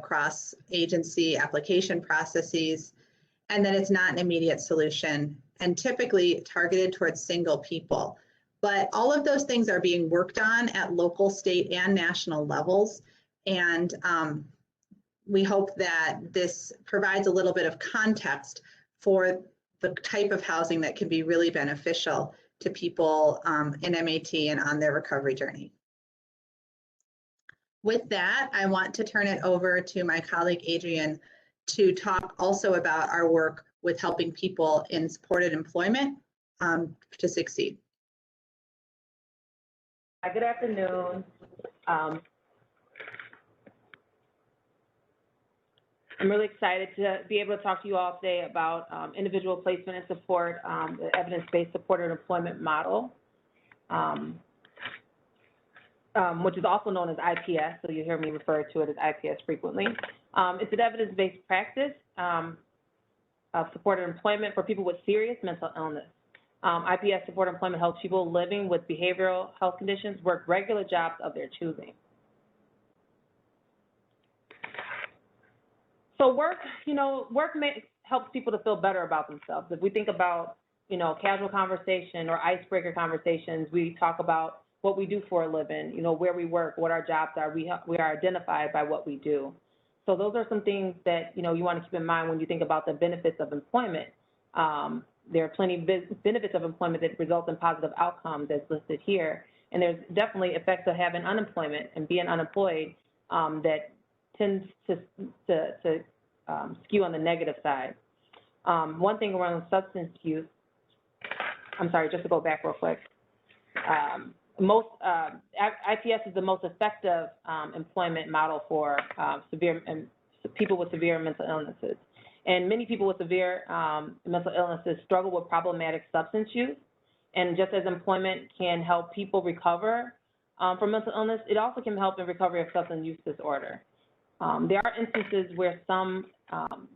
D: cross-agency application processes, and that it's not an immediate solution and typically targeted towards single people. But all of those things are being worked on at local, state, and national levels. And we hope that this provides a little bit of context for the type of housing that can be really beneficial to people in MAT and on their recovery journey. With that, I want to turn it over to my colleague Adrienne to talk also about our work with helping people in supported employment to succeed.
E: Good afternoon. I'm really excited to be able to talk to you all today about individual placement and support, the evidence-based supported employment model, which is also known as IPS, so you hear me refer to it as IPS frequently. It's an evidence-based practice of supported employment for people with serious mental illness. IPS supported employment helps people living with behavioral health conditions work regular jobs of their choosing. So work helps people to feel better about themselves. If we think about, casual conversation or icebreaker conversations, we talk about what we do for a living, where we work, what our jobs are. We are identified by what we do. So those are some things that, you want to keep in mind when you think about the benefits of employment. There are plenty of benefits of employment that result in positive outcomes as listed here. And there's definitely effects of having unemployment and being unemployed that tends to skew on the negative side. One thing around substance use, I'm sorry, just to go back real quick. IPS is the most effective employment model for people with severe mental illnesses. And many people with severe mental illnesses struggle with problematic substance use. And just as employment can help people recover from mental illness, it also can help in recovery of substance use disorder. There are instances where some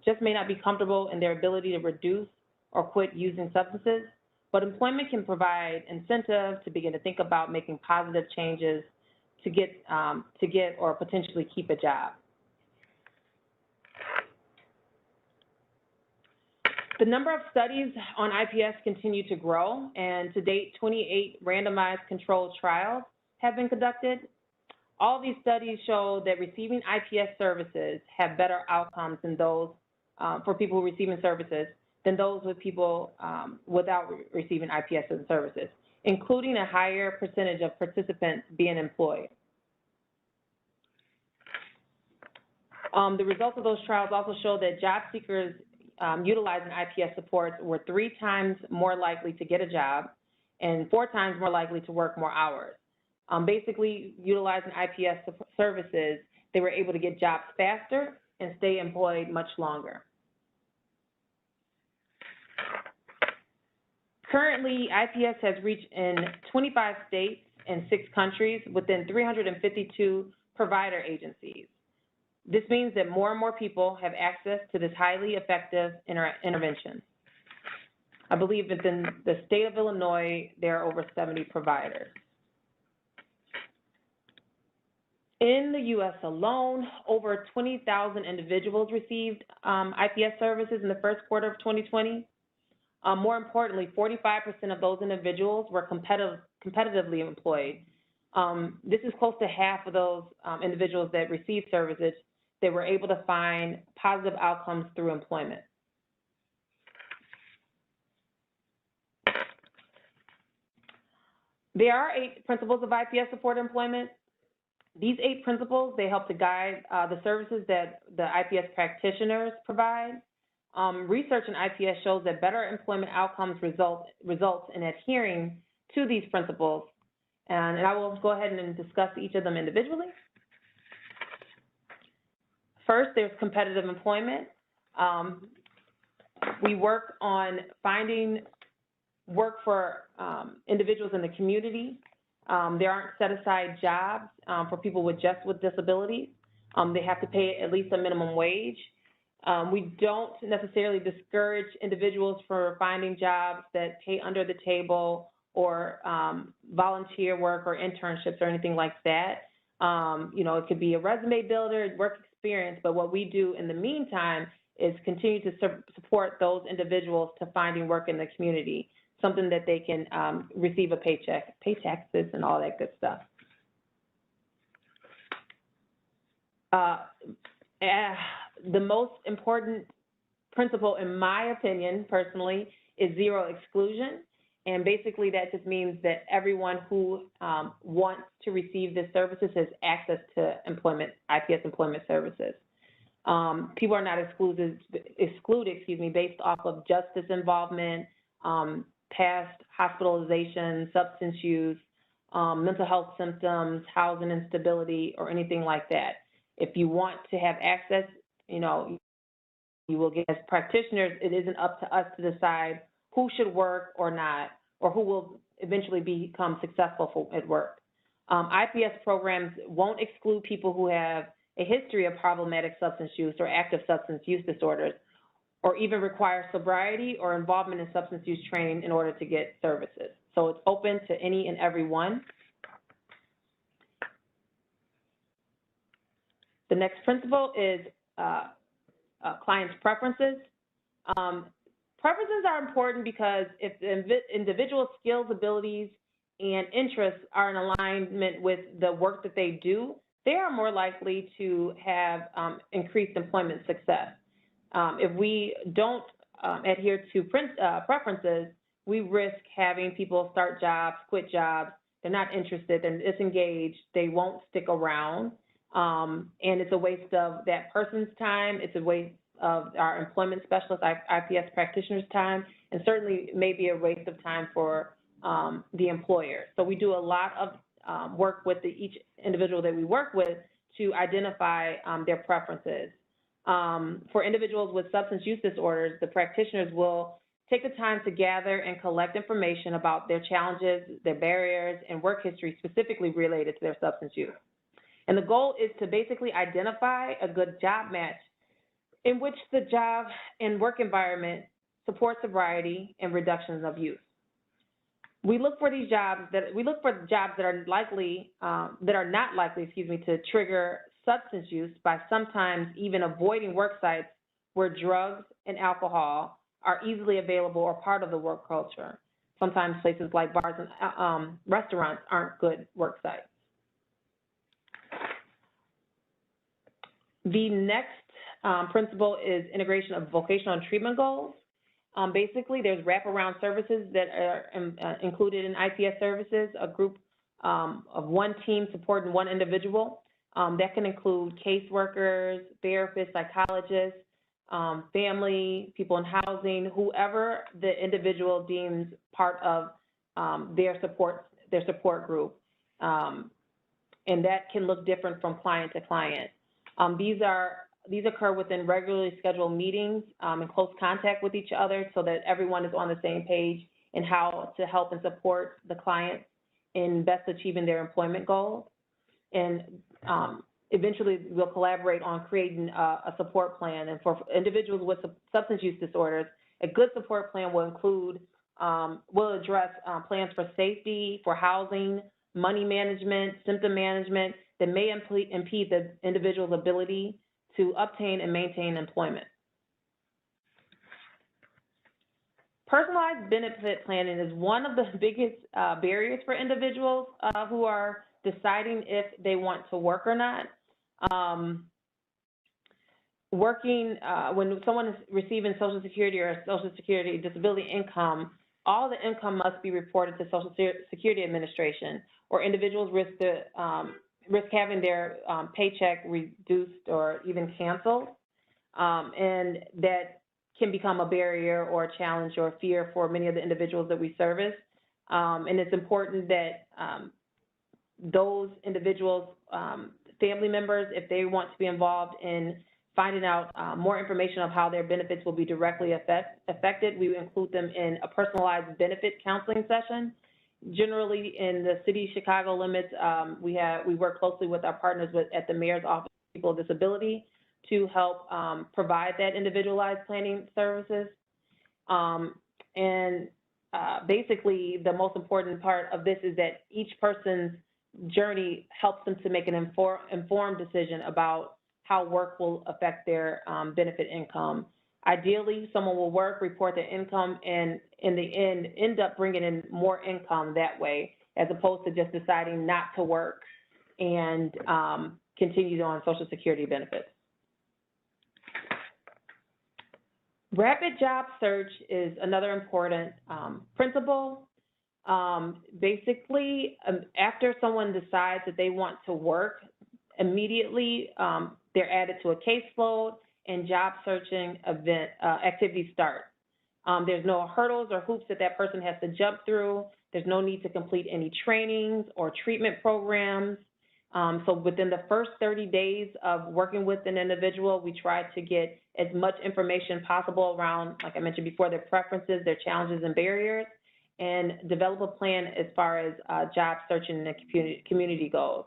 E: just may not be comfortable in their ability to reduce or quit using substances, but employment can provide incentive to begin to think about making positive changes to get or potentially keep a job. The number of studies on IPS continue to grow, and to date, 28 randomized controlled trials have been conducted. All of these studies show that receiving IPS services have better outcomes than those for people receiving services than those with people without receiving IPS services, including a higher percentage of participants being employed. The results of those trials also show that job seekers utilizing IPS supports were 3 times more likely to get a job and 4 times more likely to work more hours. Basically, utilizing IPS services, they were able to get jobs faster and stay employed much longer. Currently, IPS has reached in 25 states and 6 countries within 352 provider agencies. This means that more and more people have access to this highly effective intervention. I believe within the state of Illinois, there are over 70 providers. In the U.S. alone, over 20,000 individuals received IPS services in the first quarter of 2020. More importantly, 45% of those individuals were competitively employed. This is close to half of those individuals that received services that were able to find positive outcomes through employment. There are 8 principles of IPS supported employment. These 8 principles, they help to guide the services that the IPS practitioners provide. Research in IPS shows that better employment outcomes results in adhering to these principles. And I will go ahead and discuss each of them individually. First, there's competitive employment. We work on finding work for individuals in the community. There aren't set-aside jobs for people with disabilities. They have to pay at least a minimum wage. We don't necessarily discourage individuals for finding jobs that pay under the table or volunteer work or internships or anything like that. It could be a resume builder, work experience, but what we do in the meantime is continue to support those individuals to finding work in the community, something that they can receive a paycheck, pay taxes, and all that good stuff. The most important principle, in my opinion, personally, is zero exclusion. And basically that just means that everyone who wants to receive this services has access to IPS employment services. People are not excluded, based off of justice involvement, past hospitalization, substance use, mental health symptoms, housing instability, or anything like that. If you want to have access, you will get. As practitioners, it isn't up to us to decide who should work or not, or who will eventually become successful at work. IPS programs won't exclude people who have a history of problematic substance use or active substance use disorders, or even require sobriety or involvement in substance use training in order to get services. So it's open to any and every one. The next principle is client's preferences. Preferences are important because if the individual skills, abilities, and interests are in alignment with the work that they do, they are more likely to have increased employment success. If we don't adhere to preferences, we risk having people start jobs, quit jobs, they're not interested, they're disengaged, they won't stick around, and it's a waste of that person's time, it's a waste of our employment specialist, IPS practitioners' time, and certainly maybe a waste of time for the employer. So we do a lot of work with each individual that we work with to identify their preferences. For individuals with substance use disorders, the practitioners will take the time to gather and collect information about their challenges, their barriers, and work history specifically related to their substance use. And the goal is to basically identify a good job match in which the job and work environment supports sobriety and reductions of use. We look for these jobs that are likely, that are not likely, to trigger substance use by sometimes even avoiding work sites where drugs and alcohol are easily available or part of the work culture. Sometimes places like bars and restaurants aren't good work sites. The next principle is integration of vocational and treatment goals. Basically, there's wraparound services that are included in IPS services, a group of one team supporting one individual. That can include caseworkers, therapists, psychologists, family, people in housing, whoever the individual deems part of their support group. And that can look different from client to client. These occur within regularly scheduled meetings in close contact with each other so that everyone is on the same page in how to help and support the client in best achieving their employment goals. And eventually we'll collaborate on creating a support plan. And for individuals with substance use disorders, a good support plan will include, will address plans for safety, for housing, money management, symptom management that may impede the individual's ability to obtain and maintain employment. Personalized benefit planning is one of the biggest barriers for individuals who are deciding if they want to work or not. When someone is receiving Social Security or Social Security disability income, all the income must be reported to Social Security Administration, or individuals risk having their paycheck reduced or even canceled, and that can become a barrier or a challenge or a fear for many of the individuals that we service. And it's important that those individuals, family members, if they want to be involved in finding out more information of how their benefits will be directly affected, we include them in a personalized benefit counseling session. Generally, in the city of Chicago limits, we work closely with our partners at the Mayor's Office of People with Disability to help provide that individualized planning services. Basically, the most important part of this is that each person's journey helps them to make an informed decision about how work will affect their benefit income. Ideally, someone will work, report their income, and in the end up bringing in more income that way, as opposed to just deciding not to work and continue on Social Security benefits. Rapid job search is another important principle. Basically, after someone decides that they want to work, immediately they're added to a caseload and job searching activities start. There's no hurdles or hoops that person has to jump through. There's no need to complete any trainings or treatment programs. So within the first 30 days of working with an individual, we try to get as much information possible around, like I mentioned before, their preferences, their challenges and barriers, and develop a plan as far as job searching and the community goes.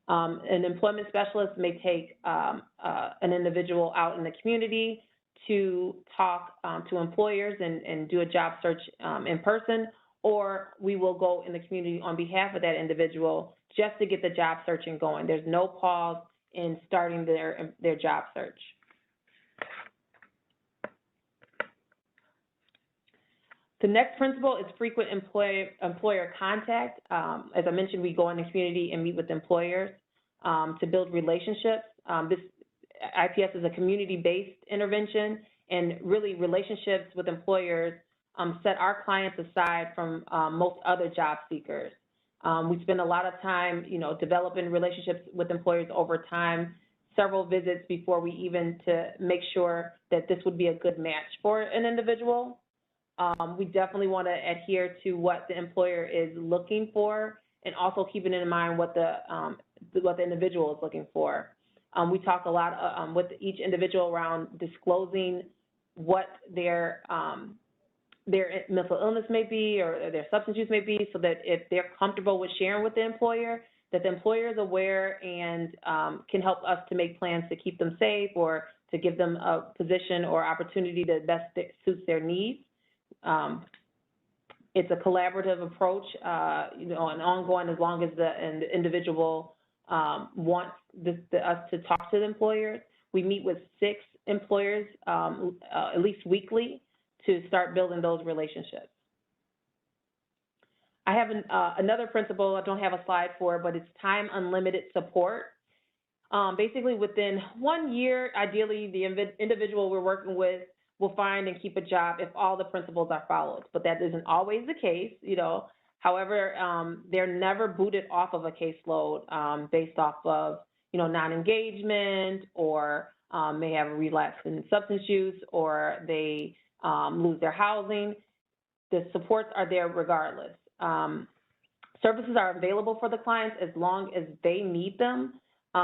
E: An employment specialist may take an individual out in the community to talk to employers and do a job search in person, or we will go in the community on behalf of that individual just to get the job searching going. There's no pause in starting their job search. The next principle is frequent employer contact. As I mentioned, we go in the community and meet with employers to build relationships. This IPS is a community-based intervention, and really relationships with employers set our clients aside from most other job seekers. We spend a lot of time, developing relationships with employers over time, several visits before we even to make sure that this would be a good match for an individual. We definitely want to adhere to what the employer is looking for, and also keeping in mind what the individual is looking for. We talk a lot with each individual around disclosing what their mental illness may be or their substance use may be, so that if they're comfortable with sharing with the employer, that the employer is aware and can help us to make plans to keep them safe or to give them a position or opportunity that best suits their needs. It's a collaborative approach, and ongoing as long as the individual wants us to talk to the employers. We meet with 6 employers at least weekly to start building those relationships. I have another principle I don't have a slide for, but it's time unlimited support. Basically, within 1 year, ideally, the individual we're working with will find and keep a job if all the principles are followed, but that isn't always the case, However, they're never booted off of a caseload based off of, non-engagement, or may have a relapse in substance use, or they lose their housing. The supports are there regardless. Services are available for the clients as long as they need them,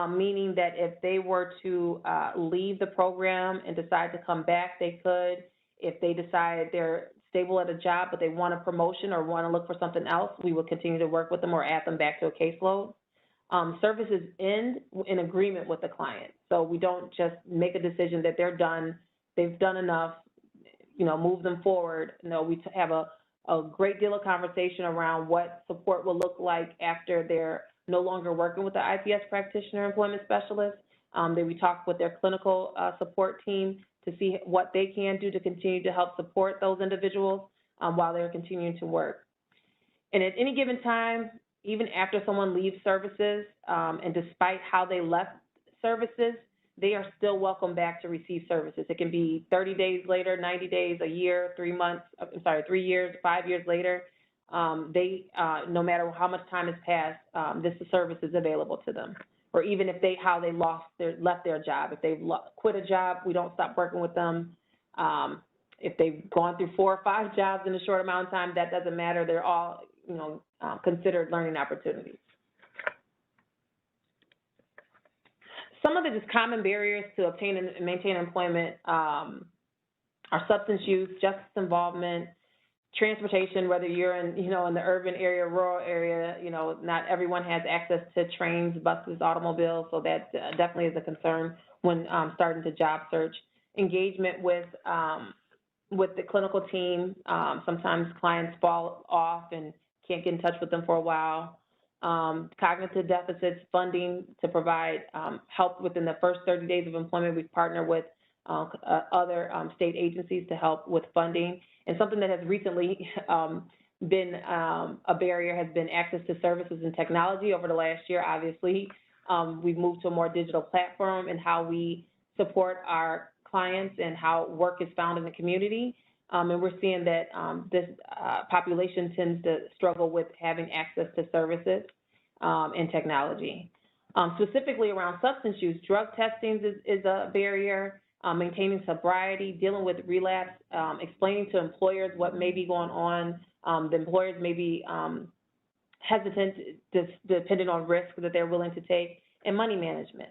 E: meaning that if they were to leave the program and decide to come back, they could. If they decide they're stable at a job but they want a promotion or want to look for something else, we will continue to work with them or add them back to a caseload. Services end in agreement with the client. So we don't just make a decision that they're done, they've done enough, move them forward. No, we have a great deal of conversation around what support will look like after they're no longer working with the IPS practitioner employment specialist. Then we talk with their clinical support team to see what they can do to continue to help support those individuals while they're continuing to work. And at any given time, even after someone leaves services, and despite how they left services, they are still welcome back to receive services. It can be 30 days later, 90 days, a year, 3 3 years, 5 years later. No matter how much time has passed, this service is available to them. Or even if how they left their job. If they've quit a job, we don't stop working with them. If they've gone through 4 or 5 jobs in a short amount of time, that doesn't matter. They're all, considered learning opportunities. Some of the just common barriers to obtain and maintain employment are substance use, justice involvement, transportation, whether you're in, in the urban area, rural area, not everyone has access to trains, buses, automobiles, so that definitely is a concern when starting to job search. Engagement with the clinical team. Sometimes clients fall off and can't get in touch with them for a while. Cognitive deficits, funding to provide help within the first 30 days of employment. We partner with other state agencies to help with funding. And something that has recently been a barrier has been access to services and technology over the last year. Obviously, we've moved to a more digital platform and how we support our clients and how work is found in the community. And we're seeing that this population tends to struggle with having access to services and technology. Specifically around substance use, drug testing is a barrier. Maintaining sobriety, dealing with relapse, explaining to employers what may be going on. The employers may be hesitant, depending on risk that they're willing to take, and money management.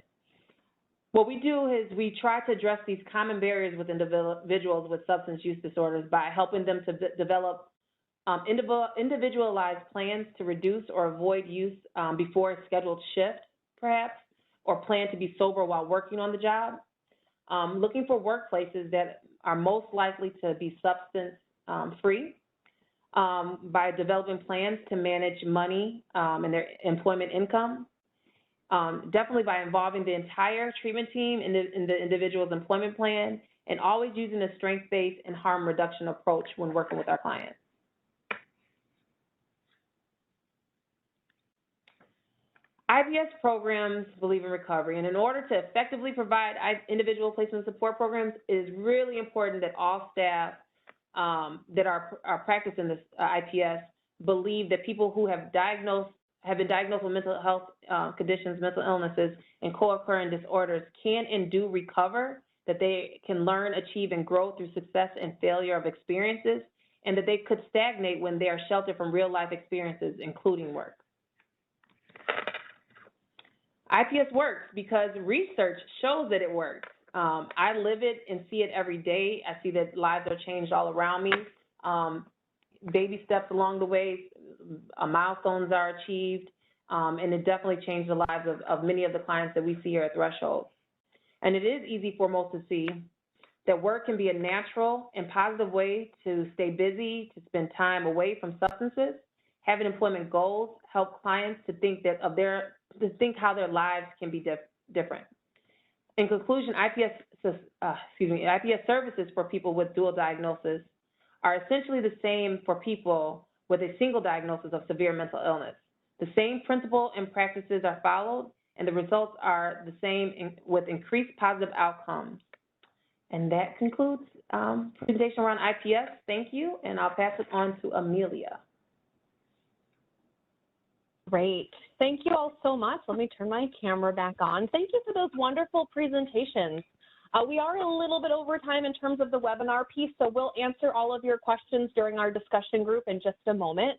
E: What we do is we try to address these common barriers with individuals with substance use disorders by helping them to develop individualized plans to reduce or avoid use before a scheduled shift, perhaps, or plan to be sober while working on the job. Looking for workplaces that are most likely to be substance free by developing plans to manage money and their employment income. Definitely by involving the entire treatment team in the individual's employment plan, and always using a strength-based and harm reduction approach when working with our clients. IPS programs believe in recovery, and in order to effectively provide individual placement support programs, it is really important that all staff that are practicing this IPS believe that people who have been diagnosed with mental health conditions, mental illnesses, and co-occurring disorders can and do recover, that they can learn, achieve, and grow through success and failure of experiences, and that they could stagnate when they are sheltered from real-life experiences, including work. IPS works because research shows that it works. I live it and see it every day. I see that lives are changed all around me. Baby steps along the way, milestones are achieved, and it definitely changed the lives of many of the clients that we see here at Threshold. And it is easy for most to see that work can be a natural and positive way to stay busy, to spend time away from substances. Having employment goals help clients to think how their lives can be different. In conclusion, IPS services for people with dual diagnosis are essentially the same for people with a single diagnosis of severe mental illness. The same principle and practices are followed, and the results are the same with increased positive outcomes. And that concludes presentation around IPS. Thank you, and I'll pass it on to Amelia.
A: Great. Thank you all so much. Let me turn my camera back on. Thank you for those wonderful presentations. We are a little bit over time in terms of the webinar piece, so we'll answer all of your questions during our discussion group in just a moment.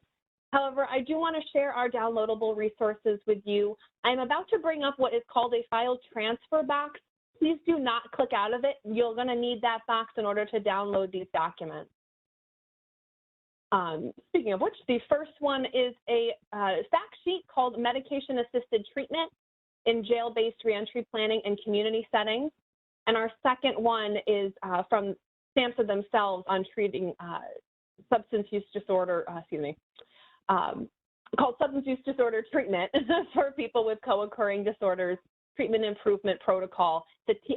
A: However, I do want to share our downloadable resources with you. I'm about to bring up what is called a file transfer box. Please do not click out of it. You're going to need that box in order to download these documents. Speaking of which, the first one is a fact sheet called Medication-Assisted Treatment in Jail-Based Reentry Planning and Community Settings. And our second one is from SAMHSA themselves on treating substance use disorder, called Substance Use Disorder Treatment for people with co-occurring disorders, Treatment Improvement Protocol,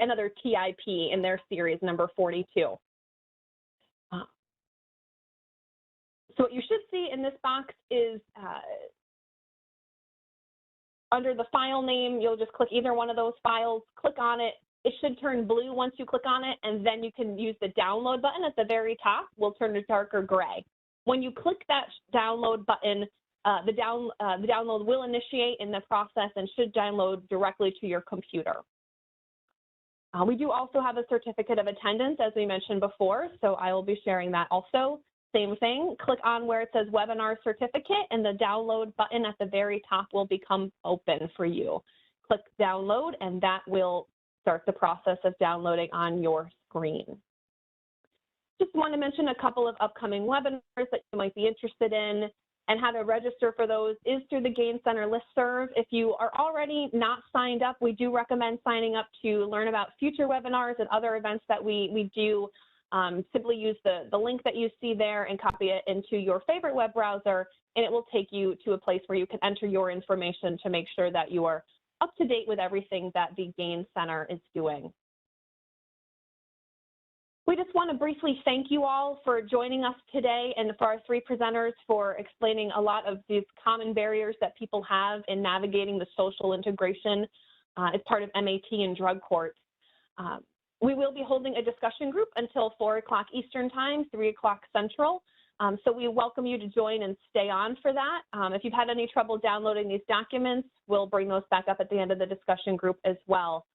A: another TIP in their series, number 42. So what you should see in this box is under the file name, you'll just click either one of those files, click on it. It should turn blue once you click on it, and then you can use the download button at the very top. Will turn to darker gray. When you click that download button, the download will initiate in the process and should download directly to your computer. We do also have a certificate of attendance, as we mentioned before, so I will be sharing that also. Same thing, click on where it says webinar certificate, and the download button at the very top will become open for you. Click download, and that will start the process of downloading on your screen. Just want to mention a couple of upcoming webinars that you might be interested in, and how to register for those is through the Gain Center listserv. If you are already not signed up, we do recommend signing up to learn about future webinars and other events that we do. Simply use the link that you see there and copy it into your favorite web browser, and it will take you to a place where you can enter your information to make sure that you are up to date with everything that the Gain Center is doing. We just want to briefly thank you all for joining us today, and for our three presenters for explaining a lot of these common barriers that people have in navigating the social integration as part of MAT and drug court. We will be holding a discussion group until 4 o'clock Eastern Time, 3 o'clock Central. So we welcome you to join and stay on for that. If you've had any trouble downloading these documents, we'll bring those back up at the end of the discussion group as well.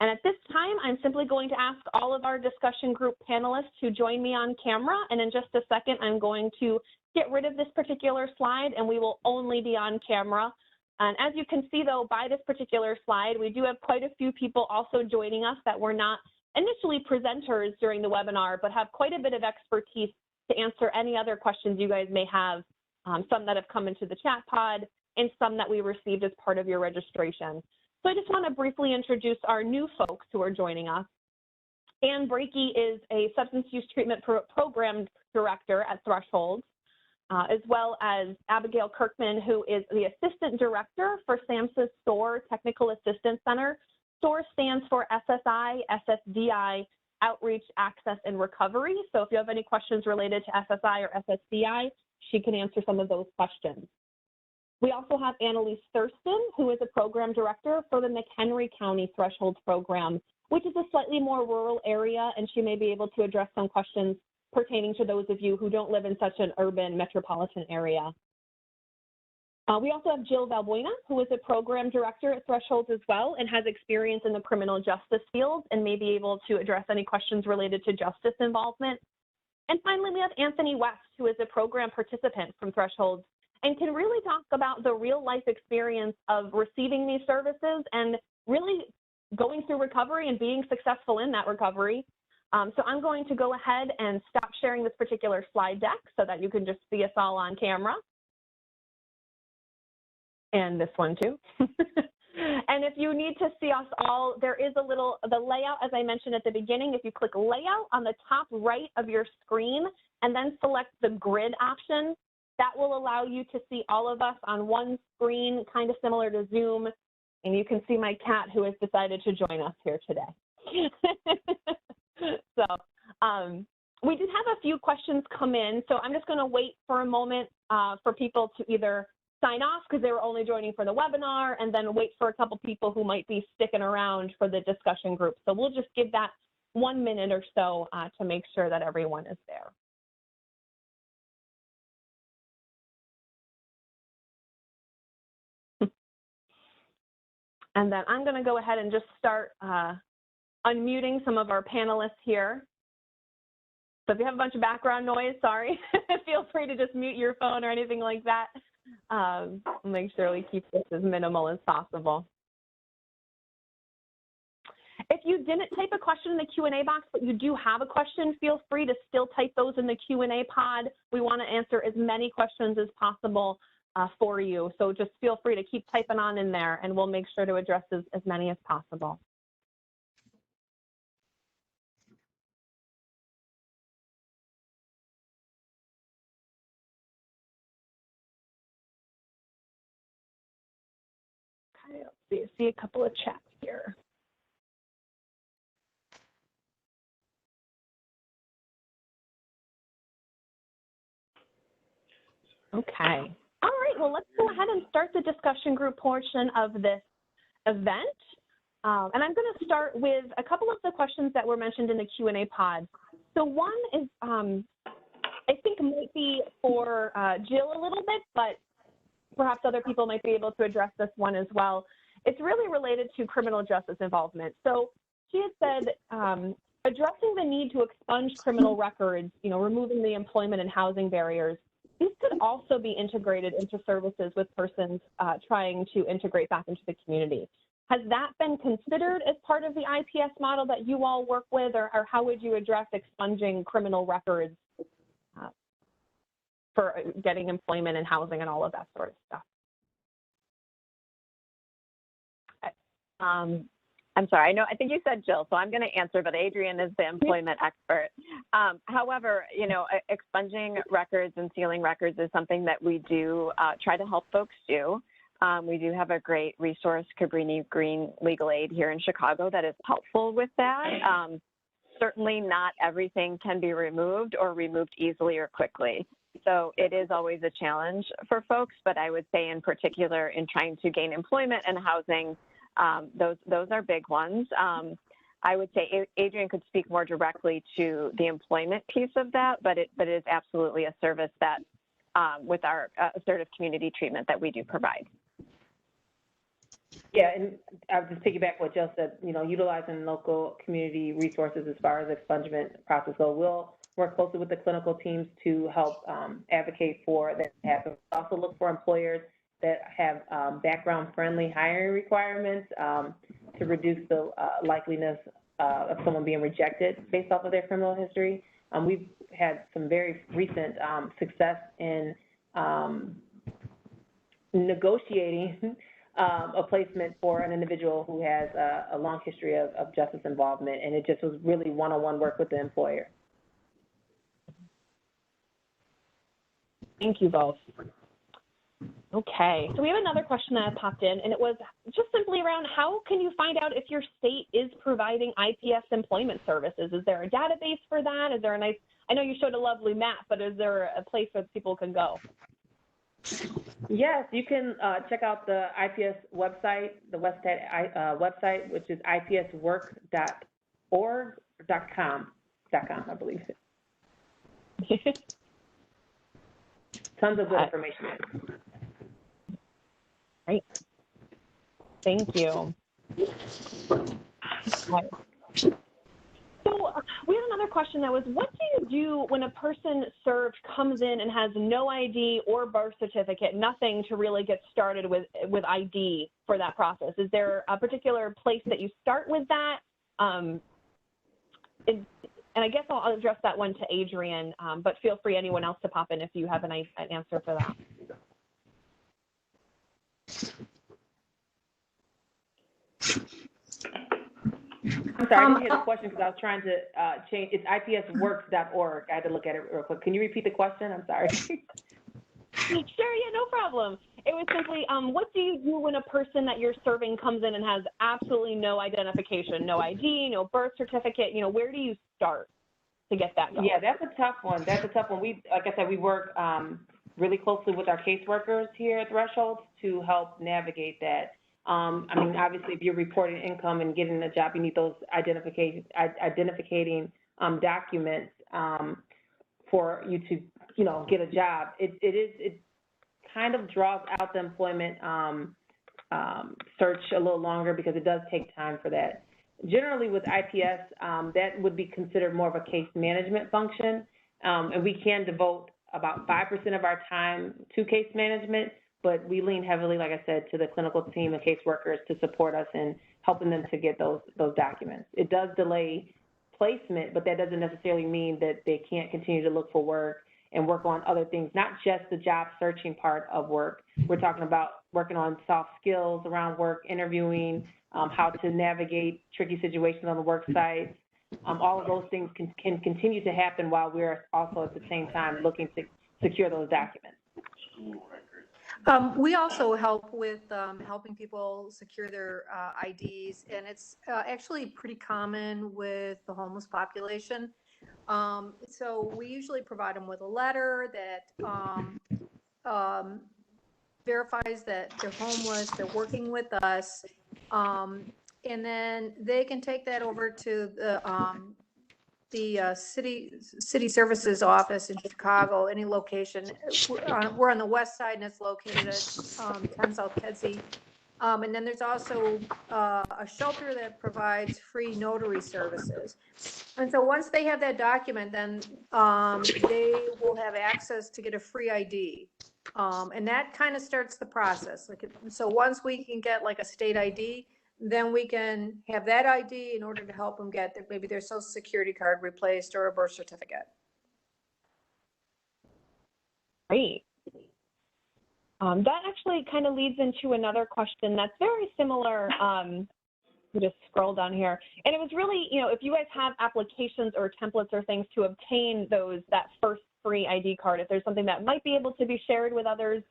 A: And at this time, I'm simply going to ask all of our discussion group panelists to join me on camera. And in just a second, I'm going to get rid of this particular slide and we will only be on camera. And as you can see, though, by this particular slide, we do have quite a few people also joining us that were not initially presenters during the webinar, but have quite a bit of expertise to answer any other questions you guys may have, some that have come into the chat pod and some that we received as part of your registration. So I just want to briefly introduce our new folks who are joining us. Ann Brakey is a substance use treatment program director at Threshold, as well as Abigail Kirkman, who is the assistant director for SAMHSA's SOAR Technical Assistance Center. SOAR stands for SSI, SSDI, Outreach, Access, and Recovery. So if you have any questions related to SSI or SSDI, she can answer some of those questions. We also have Annalise Thurston, who is a program director for the McHenry County Threshold program, which is a slightly more rural area, and she may be able to address some questions pertaining to those of you who don't live in such an urban metropolitan area. We also have Jill Valbuena, who is a program director at Threshold as well and has experience in the criminal justice field and may be able to address any questions related to justice involvement. And finally, we have Anthony West, who is a program participant from Threshold and can really talk about the real life experience of receiving these services and really going through recovery and being successful in that recovery. So I'm going to go ahead and stop sharing this particular slide deck so that you can just see us all on camera. And this one too. And if you need to see us all, there is the layout, as I mentioned at the beginning. If you click layout on the top right of your screen and then select the grid option, that will allow you to see all of us on one screen, kind of similar to Zoom. And you can see my cat who has decided to join us here today. So we did have a few questions come in. So I'm just going to wait for a moment for people to either sign off because they were only joining for the webinar, and then wait for a couple people who might be sticking around for the discussion group. So we'll just give that 1 minute or so to make sure that everyone is there. And then I'm going to go ahead and just start unmuting some of our panelists here. So if you have a bunch of background noise, sorry, feel free to just mute your phone or anything like that. Make sure we keep this as minimal as possible. If you didn't type a question in the Q&A box, but you do have a question, feel free to still type those in the Q&A pod. We want to answer as many questions as possible for you. So just feel free to keep typing on in there and we'll make sure to address as many as possible. Okay, let's see a couple of chats here. Okay. All right, well, let's go ahead and start the discussion group portion of this event. And I'm going to start with a couple of the questions that were mentioned in the Q&A pod. So one is, I think might be for Jill a little bit, but perhaps other people might be able to address this one as well. It's really related to criminal justice involvement. So she had said, addressing the need to expunge criminal records, removing the employment and housing barriers, these could also be integrated into services with persons trying to integrate back into the community. Has that been considered as part of the IPS model that you all work with, or how would you address expunging criminal records for getting employment and housing and all of that sort of stuff?
F: I'm sorry, I think you said Jill, so I'm going to answer, but Adrienne is the employment expert. However, expunging records and sealing records is something that we do try to help folks do. We do have a great resource, Cabrini Green Legal Aid here in Chicago, that is helpful with that. Certainly not everything can be removed or removed easily or quickly. So it is always a challenge for folks, but I would say in particular in trying to gain employment and housing, those are big ones. I would say Adrienne could speak more directly to the employment piece of that, but it is absolutely a service that with our assertive community treatment that we do provide.
E: Yeah, and I'll just piggyback what Jill said, utilizing local community resources as far as expungement process goes. We'll work closely with the clinical teams to help advocate for that happen. Also look for employers that have background-friendly hiring requirements to reduce the likeliness of someone being rejected based off of their criminal history. We've had some very recent success in negotiating a placement for an individual who has a long history of justice involvement, and it just was really one-on-one work with the employer.
A: Thank you both. Okay, so we have another question that popped in, and it was just simply around how can you find out if your state is providing IPS employment services? Is there a database for that? Is there a nice, I know you showed a lovely map, but is there a place where people can go?
E: Yes, you can check out the IPS website, the website, which is ipswork.org.com, I believe. Tons of good information.
A: Great. Thank you. Right. So we have another question that was, what do you do when a person served comes in and has no ID or birth certificate, nothing to really get started with ID for that process? Is there a particular place that you start with that? And I guess I'll address that one to Adrienne, but feel free, anyone else, to pop in if you have an answer for that.
E: I'm sorry, I didn't hear the question because I was trying to change. It's ipsworks.org. I had to look at it real quick. Can you repeat the question? I'm sorry.
A: Sure, yeah, no problem. It was simply, what do you do when a person that you're serving comes in and has absolutely no identification, no ID, no birth certificate? Where do you start to get that going?
E: Yeah, that's a tough one. Like I said, we work really closely with our caseworkers here at Thresholds to help navigate that. Obviously, if you're reporting income and getting a job, you need those identificating documents for you to, get a job. It kind of draws out the employment search a little longer because it does take time for that. Generally, with IPS, that would be considered more of a case management function, and we can devote about 5% of our time to case management. But we lean heavily, like I said, to the clinical team and caseworkers to support us in helping them to get those documents. It does delay placement, but that doesn't necessarily mean that they can't continue to look for work and work on other things, not just the job searching part of work. We're talking about working on soft skills around work, interviewing, how to navigate tricky situations on the work site. All of those things can continue to happen while we're also at the same time looking to secure those documents.
G: We also help with helping people secure their IDs, and it's actually pretty common with the homeless population. So we usually provide them with a letter that verifies that they're homeless, they're working with us, and then they can take that over to the city services office in Chicago, any location. We're on the west side, and it's located at 10 South Kedzie. And then there's also a shelter that provides free notary services. And so once they have that document, then they will have access to get a free ID. And that kind of starts the process. So once we can get like a state ID, then we can have that ID in order to help them get maybe their social security card replaced or a birth certificate.
A: Great. That actually kind of leads into another question that's very similar. We just scroll down here. And it was really, if you guys have applications or templates or things to obtain that first free ID card, if there's something that might be able to be shared with others,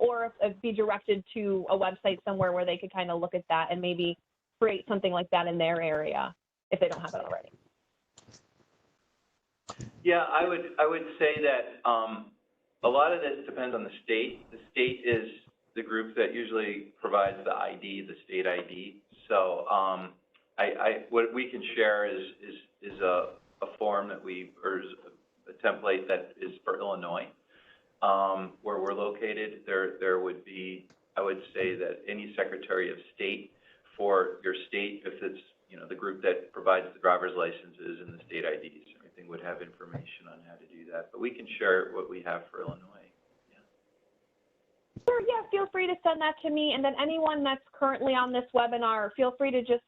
A: or if be directed to a website somewhere where they could kind of look at that and maybe create something like that in their area if they don't have it already.
C: Yeah, I would say that a lot of this depends on the state. The state is the group that usually provides the ID, the state ID. So what we can share is a form that or a template that is for Illinois. Where we're located, there would be I would say that any Secretary of State for your state, if it's, the group that provides the driver's licenses and the state IDs, everything would have information on how to do that. But we can share what we have for Illinois.
A: Sure, yeah, feel free to send that to me. And then anyone that's currently on this webinar, feel free to just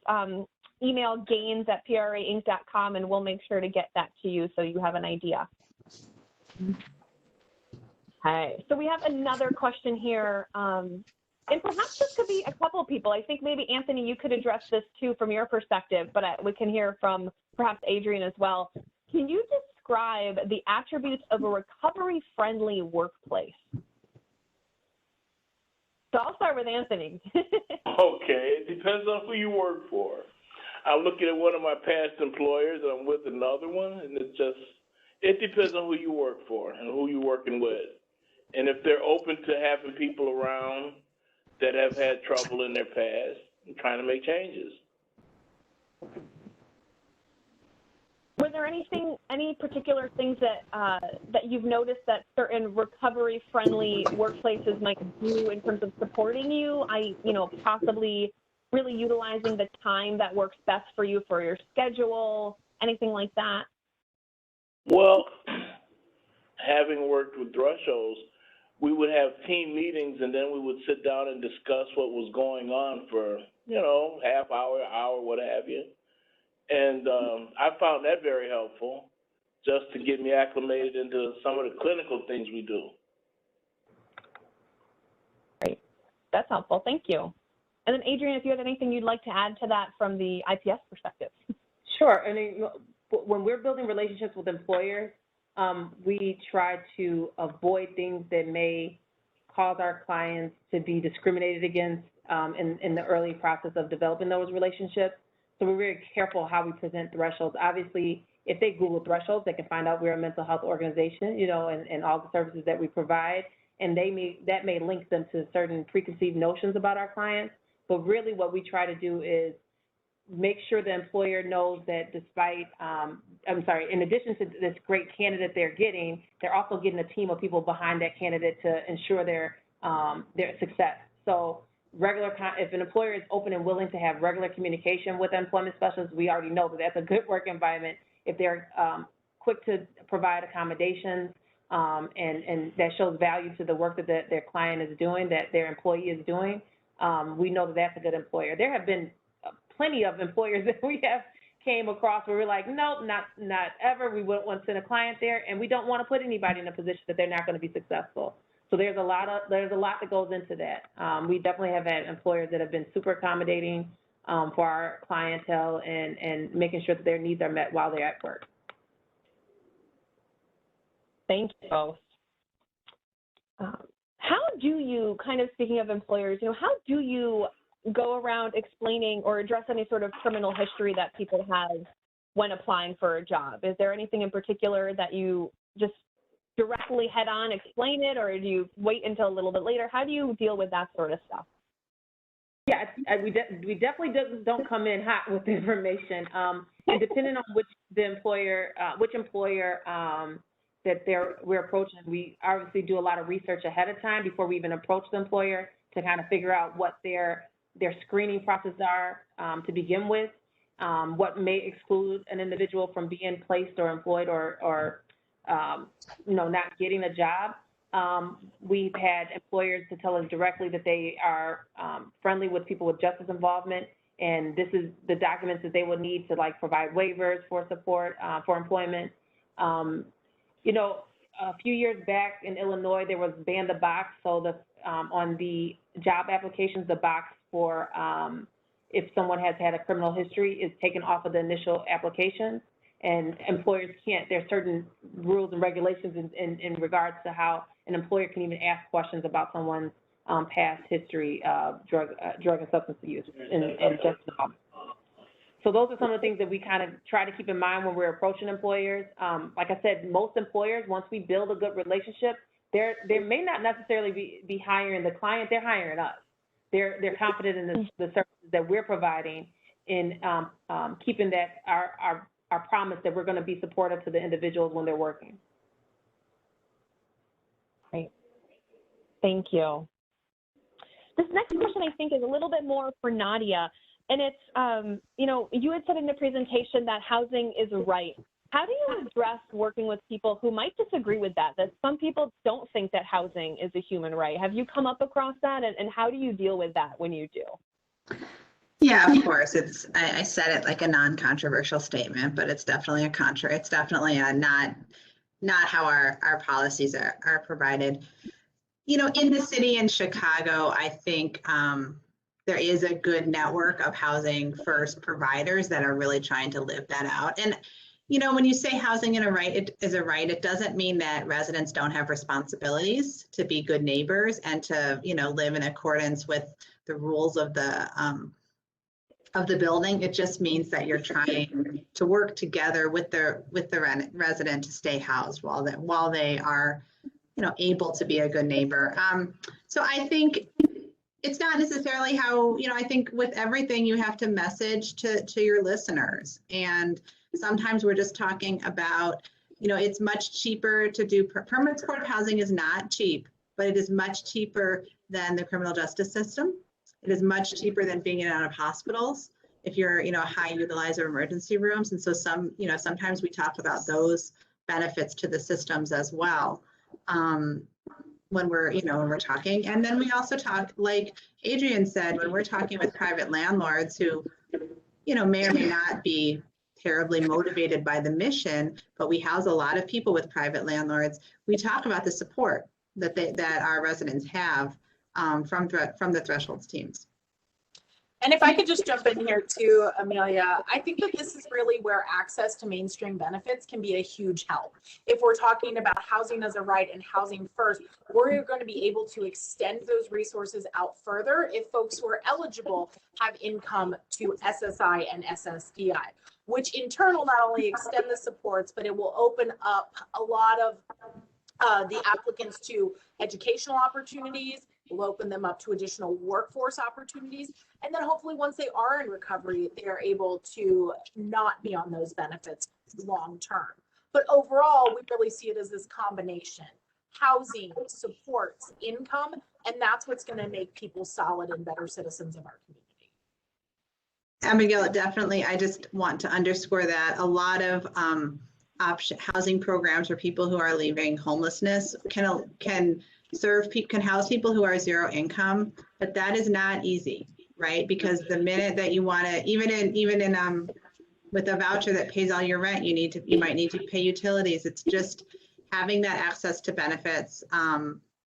A: email gaines@prainc.com and we'll make sure to get that to you so you have an idea. Okay, so we have another question here. And perhaps this could be a couple people. I think maybe, Anthony, you could address this too from your perspective, but we can hear from perhaps Adrienne as well. Can you describe the attributes of a recovery-friendly workplace? So I'll start with Anthony.
H: Okay, it depends on who you work for. I'm looking at one of my past employers and I'm with another one, and it depends on who you work for and who you're working with. And if they're open to having people around that have had trouble in their past and trying to make changes.
A: Were there any particular things that that you've noticed that certain recovery-friendly workplaces might do in terms of supporting you? Possibly really utilizing the time that works best for you for your schedule, anything like that?
H: Well, having worked with thresholds, we would have team meetings and then we would sit down and discuss what was going on for, half hour, what have you. And I found that very helpful just to get me acclimated into some of the clinical things we do.
A: Great. That's helpful. Thank you. And then, Adrienne, if you had anything you'd like to add to that from the IPS perspective.
E: Sure. I mean, when we're building relationships with employers, we try to avoid things that may cause our clients to be discriminated against in the early process of developing those relationships. So we're very careful how we present thresholds. Obviously, if they Google thresholds, they can find out we're a mental health organization, and all the services that we provide, and that may link them to certain preconceived notions about our clients. But really what we try to do is make sure the employer knows that despite, in addition to this great candidate they're getting, they're also getting a team of people behind that candidate to ensure their success. So if an employer is open and willing to have regular communication with employment specialists, we already know that that's a good work environment. If they're quick to provide accommodations and that shows value to the work that their client is doing, that their employee is doing, we know that that's a good employer. There have been plenty of employers that we have came across where we're like, nope, not ever. We wouldn't want to send a client there, and we don't want to put anybody in a position that they're not going to be successful. So there's a lot that goes into that. We definitely have had employers that have been super accommodating for our clientele and making sure that their needs are met while they're at work.
A: Thank you both. How do you, kind of speaking of employers, how do you go around explaining or address any sort of criminal history that people have when applying for a job? Is there anything in particular that you just directly head on explain it, or do you wait until a little bit later? How do you deal with that sort of stuff?
E: Yeah, we definitely don't come in hot with information. And depending on which employer that we're approaching, we obviously do a lot of research ahead of time before we even approach the employer to kind of figure out what their screening process are to begin with, what may exclude an individual from being placed or employed or not getting a job. We've had employers to tell us directly that they are friendly with people with justice involvement, and this is the documents that they would need to provide waivers for support for employment. A few years back in Illinois, there was ban the box. So on the job applications, the box for if someone has had a criminal history is taken off of the initial application. And employers can't, there's certain rules and regulations in regards to how an employer can even ask questions about someone's past history of drug and substance use and justice involvement. So those are some of the things that we kind of try to keep in mind when we're approaching employers. Like I said, most employers, once we build a good relationship, they may not necessarily be hiring the client, they're hiring us. They're confident in the services that we're providing in keeping that our promise that we're going to be supportive to the individuals when they're working.
A: Great. Thank you. This next question, I think, is a little bit more for Nadia, and it's, you know, you had said in the presentation that housing is a right. How do you address working with people who might disagree with that some people don't think that housing is a human right? Have you come up across that, and how do you deal with that when you do?
D: Yeah, of course. I said it like a non-controversial statement, but it's definitely it's definitely a not how our policies are provided. You know, in the city in Chicago, I think there is a good network of housing first providers that are really trying to live that out. And, you know, when you say housing is a right, it doesn't mean that residents don't have responsibilities to be good neighbors and to, you know, live in accordance with the rules of the building. It just means that you're trying to work together with the resident to stay housed while they are, you know, able to be a good neighbor. So I think it's not necessarily how, you know, I think with everything you have to message to your listeners. And sometimes we're just talking about, you know, it's much cheaper to do permanent supportive housing is not cheap, but it is much cheaper than the criminal justice system. It is much cheaper than being in and out of hospitals if you're, you know, a high utilizer of emergency rooms. And so sometimes we talk about those benefits to the systems as well. When we're talking. And then we also talk, like Adrienne said, when we're talking with private landlords who, you know, may or may not be terribly motivated by the mission, but we house a lot of people with private landlords. We talk about the support that our residents have from the Thresholds teams.
I: And if I could just jump in here too, Amelia, I think that this is really where access to mainstream benefits can be a huge help. If we're talking about housing as a right and housing first, we're going to be able to extend those resources out further if folks who are eligible have income to SSI and SSDI, which in turn will not only extend the supports, but it will open up a lot of the applicants to educational opportunities. We'll open them up to additional workforce opportunities. And then hopefully once they are in recovery, they are able to not be on those benefits long term. But overall, we really see it as this combination: housing, supports, income, and that's what's going to make people solid and better citizens of our community.
D: Abigail, definitely. I just want to underscore that a lot of housing programs for people who are leaving homelessness can house people who are zero income, but that is not easy, right? Because the minute that you want to, even in with a voucher that pays all your rent, you might need to pay utilities. It's just having that access to benefits,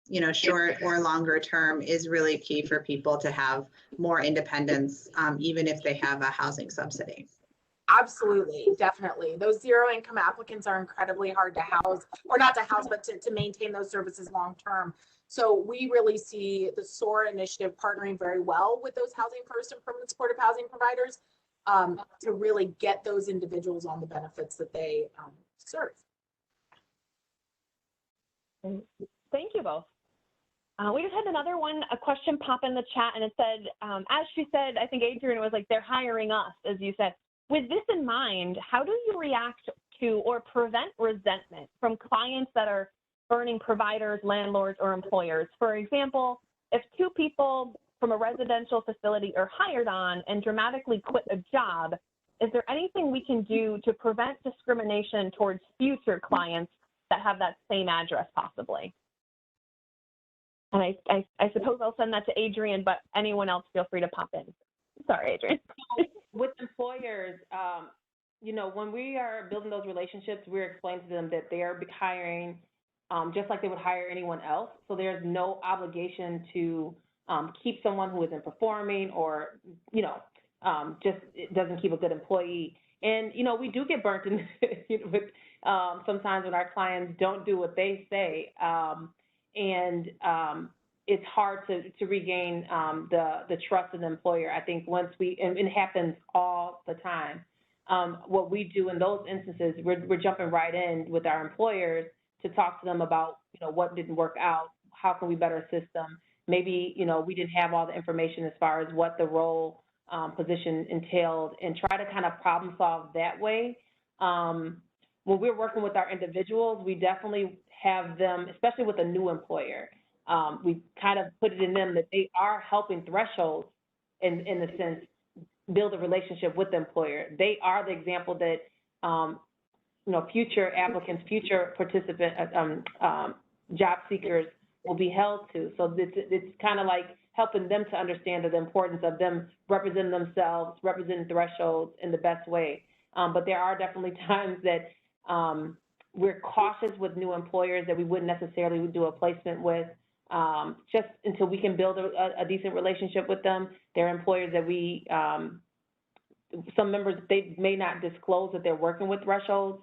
D: you know, short or longer term, is really key for people to have more independence, even if they have a housing subsidy.
I: Absolutely, definitely. Those zero income applicants are incredibly hard to house, or not to house, but to maintain those services long term. So we really see the SOAR initiative partnering very well with those housing first and permanent supportive housing providers to really get those individuals on the benefits that they serve.
A: Thank you both. We just had a question pop in the chat, and it said, as she said, I think Adrienne was like, they're hiring us, as you said. With this in mind, how do you react to or prevent resentment from clients that are burning providers, landlords, or employers? For example, if two people from a residential facility are hired on and dramatically quit a job, is there anything we can do to prevent discrimination towards future clients that have that same address possibly? And I suppose I'll send that to Adrienne, but anyone else feel free to pop in. Sorry, Adrienne.
E: With employers, you know, when we are building those relationships, we're explaining to them that they are hiring just like they would hire anyone else. So there's no obligation to keep someone who isn't performing or, you know, just doesn't keep a good employee. And, you know, we do get burnt in, with sometimes when our clients don't do what they say. It's hard to regain the trust of the employer. I think once and it happens all the time. What we do in those instances, we're jumping right in with our employers to talk to them about, you know, what didn't work out, how can we better assist them. Maybe, you know, we didn't have all the information as far as what the role position entailed, and try to kind of problem solve that way. When we're working with our individuals, we definitely have them, especially with a new employer, we kind of put it in them that they are helping thresholds in a sense, build a relationship with the employer. They are the example that, future applicants, future participant, job seekers will be held to. So it's kind of like helping them to understand the importance of them representing themselves, representing thresholds in the best way. But there are definitely times that we're cautious with new employers that we wouldn't necessarily do a placement with, just until we can build a decent relationship with them. There are employers that we, some members, they may not disclose that they're working with thresholds,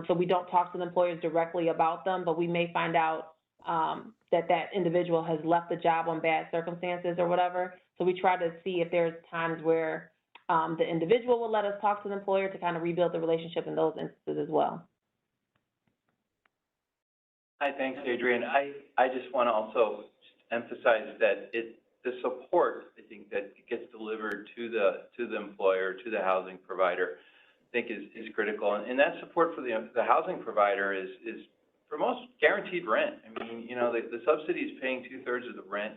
E: so we don't talk to the employers directly about them, but we may find out that individual has left the job on bad circumstances or whatever. So we try to see if there's times where the individual will let us talk to the employer to kind of rebuild the relationship in those instances as well.
C: Hi, thanks, Adrienne. I just want to also emphasize that the support, I think, that gets delivered to the employer, to the housing provider, I think is critical. And that support for the housing provider is for most guaranteed rent. I mean, the subsidy is paying 2/3 of the rent.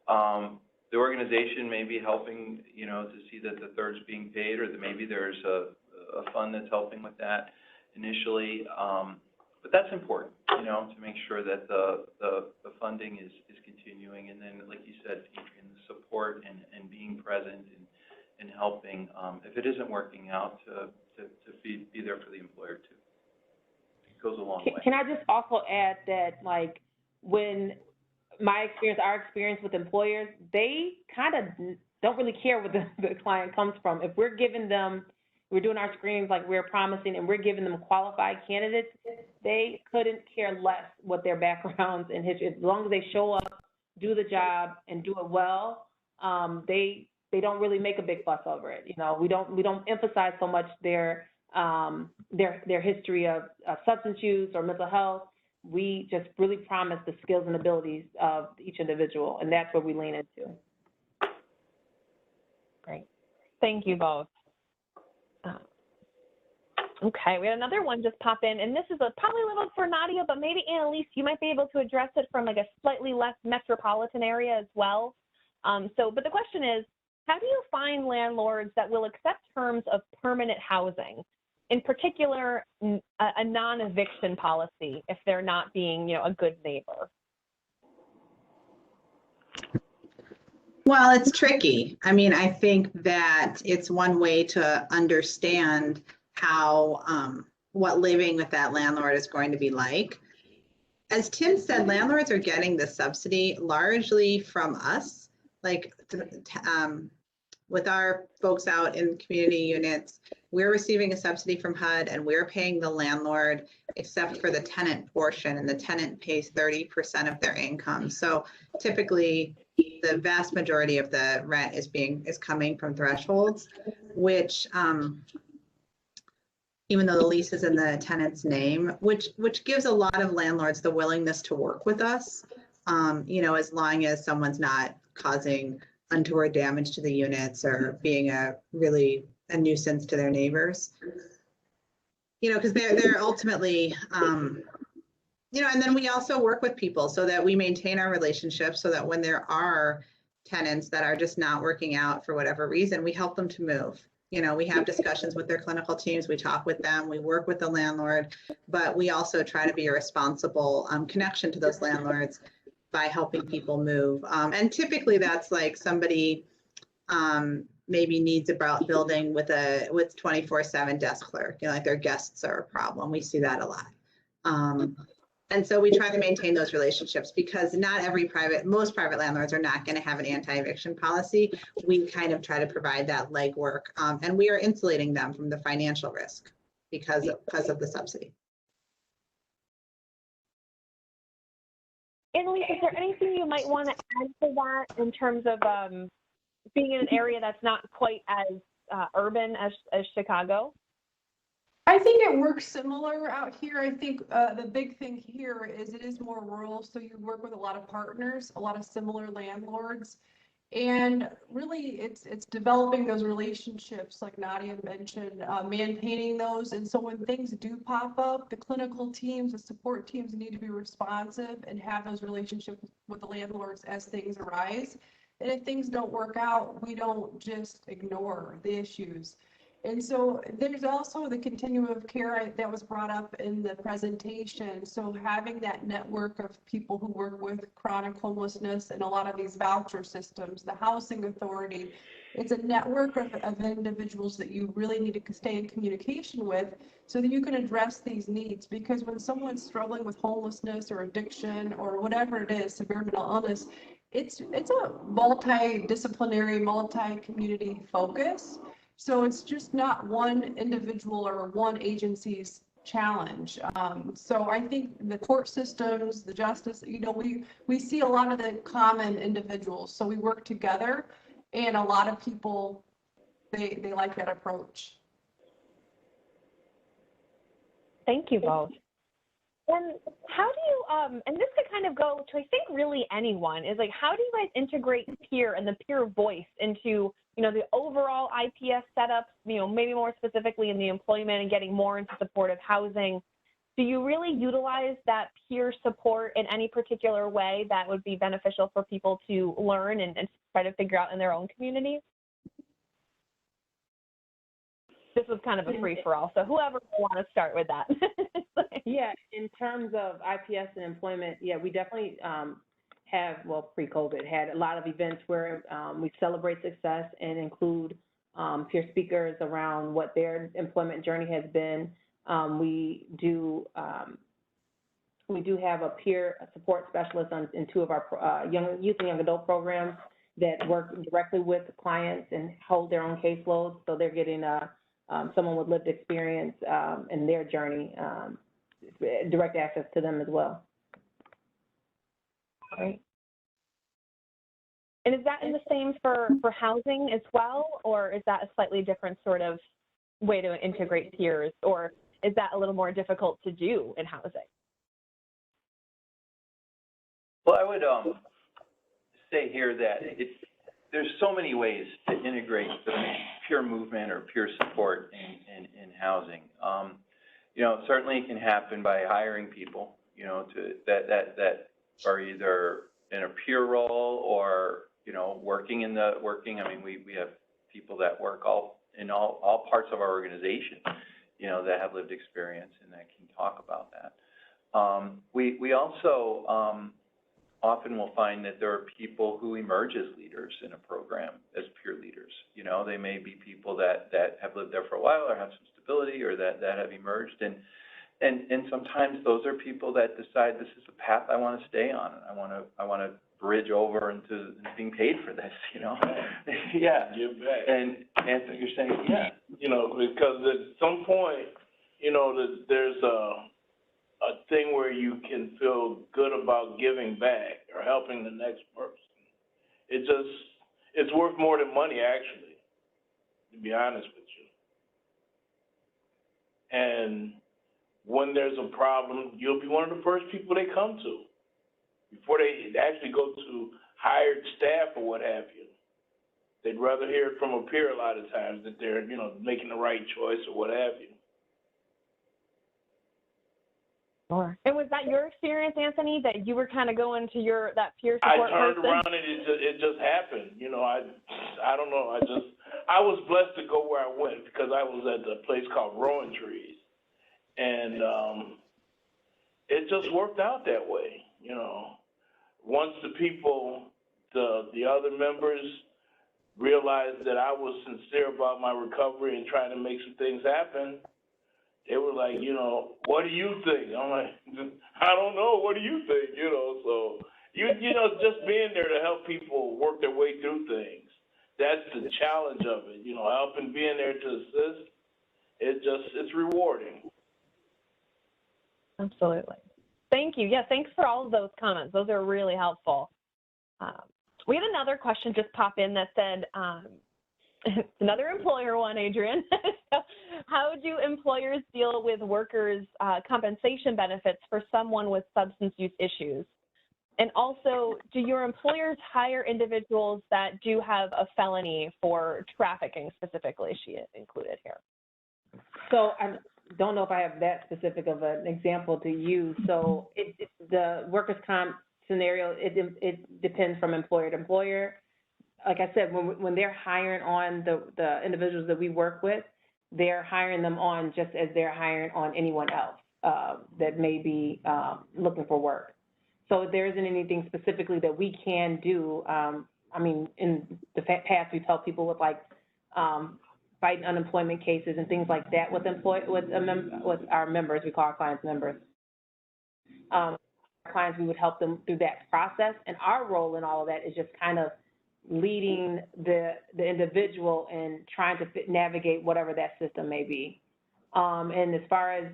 C: The organization may be helping, to see that the third's being paid, or that maybe there's a fund that's helping with that initially. But that's important, to make sure that the funding is continuing. And then, like you said, Adrienne, the support and being present and helping, if it isn't working out, to be there for the employer too. It goes a long way.
E: Can I just also add that, like, when our experience with employers, they kind of don't really care where the client comes from. If we're doing our screenings like we're promising, and we're giving them qualified candidates, they couldn't care less what their backgrounds and history. As long as they show up, do the job, and do it well, they don't really make a big fuss over it. We don't emphasize so much their history of substance use or mental health. We just really promise the skills and abilities of each individual, and that's what we lean into.
F: Great. Thank you both. Okay, we had another one just pop in, and this is probably a little for Nadia, but maybe Annalise, you might be able to address it from like a slightly less metropolitan area as well. But the question is, how do you find landlords that will accept terms of permanent housing, in particular a non-eviction policy, if they're not being, a good neighbor?
D: Well, it's tricky. I mean, I think that it's one way to understand how, what living with that landlord is going to be like. As Tim said, landlords are getting the subsidy largely from us, like with our folks out in community units, we're receiving a subsidy from HUD, and we're paying the landlord except for the tenant portion, and the tenant pays 30% of their income. So typically the vast majority of the rent is coming from thresholds, which even though the lease is in the tenant's name, which gives a lot of landlords the willingness to work with us, as long as someone's not causing untoward damage to the units or being a nuisance to their neighbors. Because they're ultimately, and then we also work with people so that we maintain our relationships, so that when there are tenants that are just not working out for whatever reason, we help them to move. We have discussions with their clinical teams, we talk with them, we work with the landlord, but we also try to be a responsible connection to those landlords by helping people move. And typically that's like somebody maybe needs a building with 24/7 desk clerk, like their guests are a problem. We see that a lot. And so we try to maintain those relationships, because not most private landlords are not going to have an anti-eviction policy. We kind of try to provide that legwork, and we are insulating them from the financial risk because of the subsidy.
F: Annalise, is there anything you might want to add to that in terms of being in an area that's not quite as urban as Chicago?
J: I think it works similar out here. I think the big thing here is it is more rural, so you work with a lot of partners, a lot of similar landlords, And really, it's developing those relationships, like Nadia mentioned, maintaining those. And so when things do pop up, the clinical teams, the support teams need to be responsive and have those relationships with the landlords as things arise. And if things don't work out, we don't just ignore the issues. And so there's also the continuum of care that was brought up in the presentation. So having that network of people who work with chronic homelessness and a lot of these voucher systems, the housing authority, it's a network of individuals that you really need to stay in communication with so that you can address these needs. Because when someone's struggling with homelessness or addiction or whatever it is, severe mental illness, it's a multidisciplinary, multi-community focus. So it's just not one individual or one agency's challenge. So I think the court systems, the justice, we see a lot of the common individuals. So we work together, and a lot of people, they like that approach.
A: Thank you both. And how do you, and this could kind of go to, I think, really anyone, is like, how do you guys integrate peer and the peer voice into, the overall IPS setup, maybe more specifically in the employment and getting more into supportive housing? Do you really utilize that peer support in any particular way that would be beneficial for people to learn and try to figure out in their own communities? This was kind of a free-for-all, so whoever want to start with that.
E: Yeah, in terms of IPS and employment, yeah, we definitely have, well, pre-COVID, had a lot of events where we celebrate success and include peer speakers around what their employment journey has been. We do have a peer support specialist in two of our youth and young adult programs that work directly with clients and hold their own caseloads, so they're getting someone with lived experience in their journey, direct access to them as well. Great. And is that in the same for housing as well, or is that a slightly different sort of way to integrate peers, or is that a little more difficult to do in housing?
C: Well, I would say here that there's so many ways to integrate the peer movement or peer support in housing. Certainly it can happen by hiring people, that are either in a peer role or, working. I mean, we have people that work in all parts of our organization, that have lived experience and that can talk about that. We also often will find that there are people who emerge as leaders in a program as peer leaders. They may be people that have lived there for a while or have some stability or that have emerged. And sometimes those are people that decide this is a path I want to stay on. And I want to bridge over into being paid for this, Yeah.
H: Give back.
C: And Anthony, you're saying, yeah.
H: Because at some point, there's a thing where you can feel good about giving back or helping the next person. It's worth more than money, actually, to be honest with you. And when there's a problem, you'll be one of the first people they come to before they actually go to hired staff or what have you. They'd rather hear it from a peer a lot of times that they're, making the right choice or what have you.
A: Sure. And was that your experience, Anthony, that you were kind of going to that peer support person?
H: I turned around and it just happened. I don't know. I was blessed to go where I went because I was at a place called Growing Trees. And it just worked out that way, Once the people, the other members realized that I was sincere about my recovery and trying to make some things happen, they were like, what do you think? I'm like, I don't know. What do you think? So, just being there to help people work their way through things. That's the challenge of it, helping, being there to assist. It's rewarding.
A: Absolutely. Thank you. Yeah, thanks for all of those comments. Those are really helpful. We had another question just pop in that said, another employer one, Adrienne. How do employers deal with workers' compensation benefits for someone with substance use issues? And also, do your employers hire individuals that do have a felony for trafficking specifically? She included here.
E: So I don't know if I have that specific of an example to use. So the workers' comp scenario, it depends from employer to employer. Like I said, when they're hiring on the individuals that we work with, they're hiring them on just as they're hiring on anyone else that may be looking for work. So there isn't anything specifically that we can do. I mean, in the past, we've helped people with like fighting unemployment cases and things like that with our members. We call our clients members. Our clients, we would help them through that process. And our role in all of that is just kind of leading the individual and trying to navigate whatever that system may be. And as far as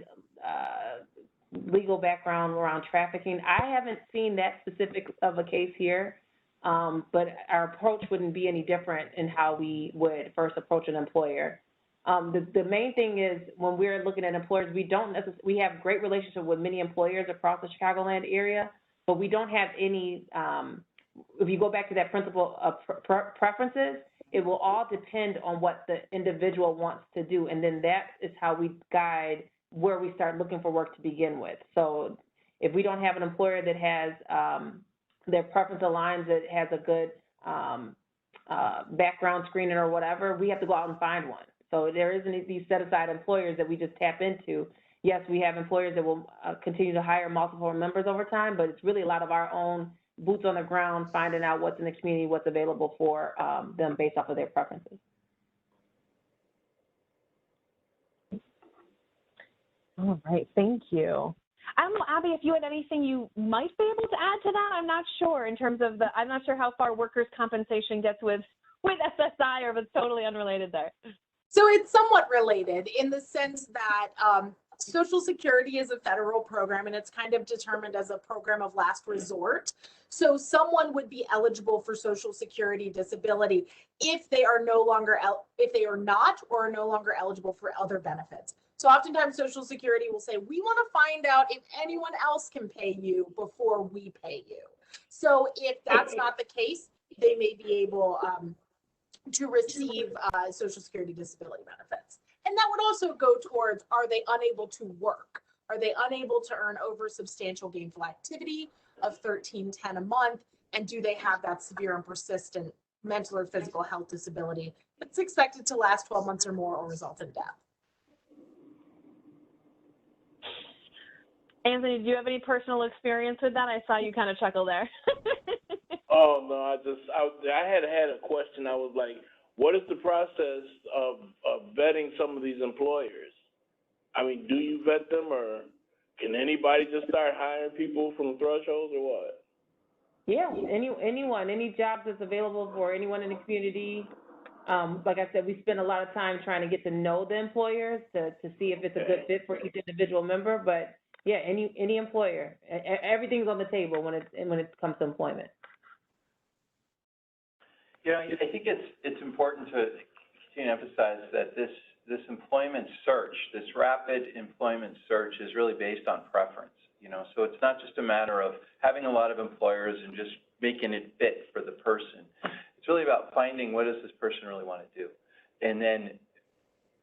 E: legal background around trafficking, I haven't seen that specific of a case here, but our approach wouldn't be any different in how we would first approach an employer. The main thing is when we're looking at employers, we have great relationship with many employers across the Chicagoland area, but we don't have any, if you go back to that principle of preferences, it will all depend on what the individual wants to do, and then that is how we guide where we start looking for work to begin with. So if we don't have an employer that has their preference aligns, that has a good background screening or whatever, we have to go out and find one. So there isn't these set-aside employers that we just tap into. Yes, we have employers that will continue to hire multiple members over time, but it's really a lot of our own boots on the ground, finding out what's in the community, what's available for them based off of their preferences.
A: All right, thank you. I don't know, Abby, if you had anything you might be able to add to that. I'm not sure in terms of I'm not sure how far workers' compensation gets with SSI, or if it's totally unrelated there.
I: So it's somewhat related in the sense that Social Security is a federal program and it's kind of determined as a program of last resort. So someone would be eligible for Social Security disability if they are not or are no longer eligible for other benefits. So oftentimes Social Security will say, we want to find out if anyone else can pay you before we pay you. So if that's not the case, they may be able to receive Social Security disability benefits. And that would also go towards, are they unable to work? Are they unable to earn over substantial gainful activity of $13.10 a month? And do they have that severe and persistent mental or physical health disability that's expected to last 12 months or more or result in death?
A: Anthony, do you have any personal experience with that? I saw you kind of chuckle there.
H: Oh, no, I had a question. I was like, what is the process of vetting some of these employers? I mean, do you vet them, or can anybody just start hiring people from thresholds, or what?
E: Yeah, anyone, any job that's available for anyone in the community. Like I said, we spend a lot of time trying to get to know the employers to see if it's a good fit for each individual member. But yeah, any employer, everything's on the table when it comes to employment.
C: You know, I think it's important to continue to emphasize that this employment search, this rapid employment search, is really based on preference. You know, so it's not just a matter of having a lot of employers and just making it fit for the person. It's really about finding what does this person really want to do, and then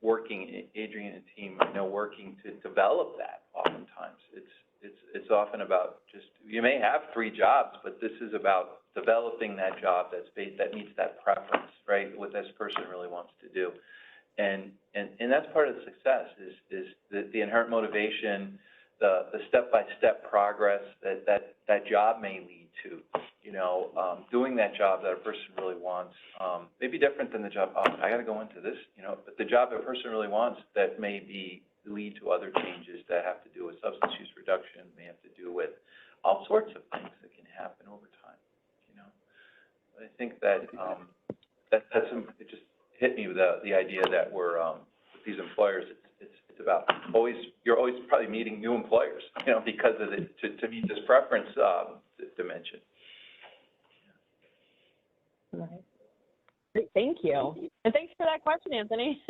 C: working, Adrienne and team, working to develop that. Oftentimes, it's often about just, you may have 3 jobs, but this is about developing that job that meets that preference, right? What this person really wants to do, and that's part of the success is the inherent motivation, the step-by-step progress that job may lead to. Doing that job that a person really wants may be different than the job. Oh, I got to go into this, but the job that a person really wants that may lead to other changes that have to do with substance use reduction, may have to do with all sorts of things that can happen over time. I think that it just hit me with the idea that we're with these employers. It's about you're always probably meeting new employers, because of to meet this preference dimension.
A: Right. Great, thank you, and thanks for that question, Anthony.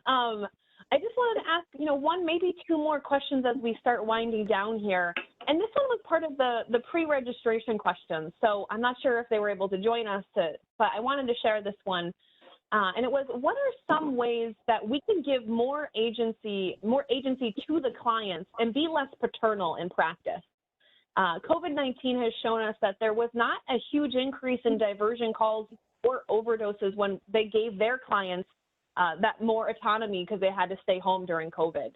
A: I just wanted to ask, 1, maybe 2 more questions as we start winding down here. And this one was part of the pre-registration questions. So I'm not sure if they were able to join us, but I wanted to share this one. And it was, what are some ways that we can give more agency to the clients and be less paternal in practice? COVID-19 has shown us that there was not a huge increase in diversion calls or overdoses when they gave their clients that more autonomy because they had to stay home during COVID.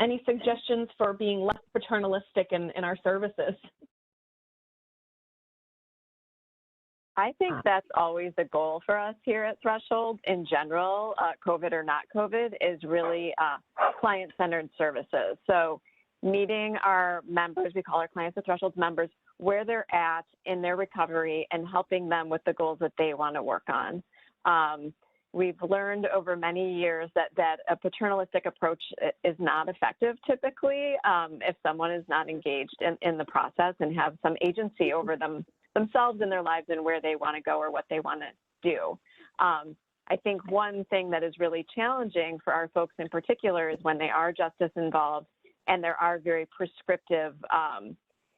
A: Any suggestions for being less paternalistic in our services?
F: I think that's always the goal for us here at Threshold in general, COVID or not COVID, is really client-centered services. So meeting our members, we call our clients at Threshold members, where they're at in their recovery and helping them with the goals that they want to work on. We've learned over many years that a paternalistic approach is not effective typically if someone is not engaged in the process and have some agency over themselves in their lives and where they want to go or what they want to do. I think one thing that is really challenging for our folks in particular is when they are justice involved and there are very prescriptive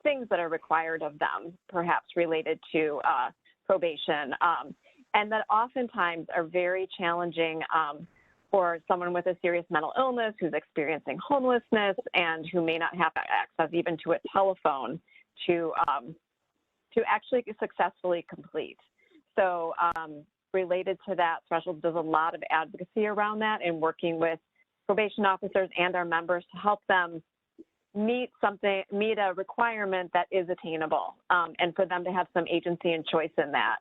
F: things that are required of them, perhaps related to probation, and that oftentimes are very challenging for someone with a serious mental illness who's experiencing homelessness and who may not have access even to a telephone to actually successfully complete. So related to that, Threshold does a lot of advocacy around that and working with probation officers and our members to help them meet a requirement that is attainable and for them to have some agency and choice in that.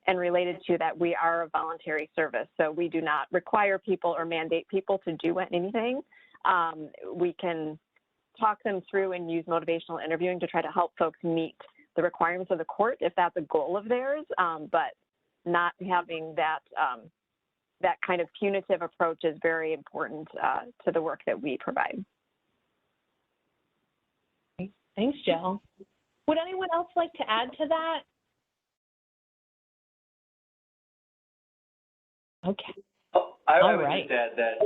F: And related to that, we are a voluntary service, so we do not require people or mandate people to do anything. We can talk them through and use motivational interviewing to try to help folks meet the requirements of the court if that's a goal of theirs, but not having that that kind of punitive approach is very important to the work that we provide.
A: Thanks, Jill. Would anyone else like to add to that? Okay.
C: Oh, I would just add that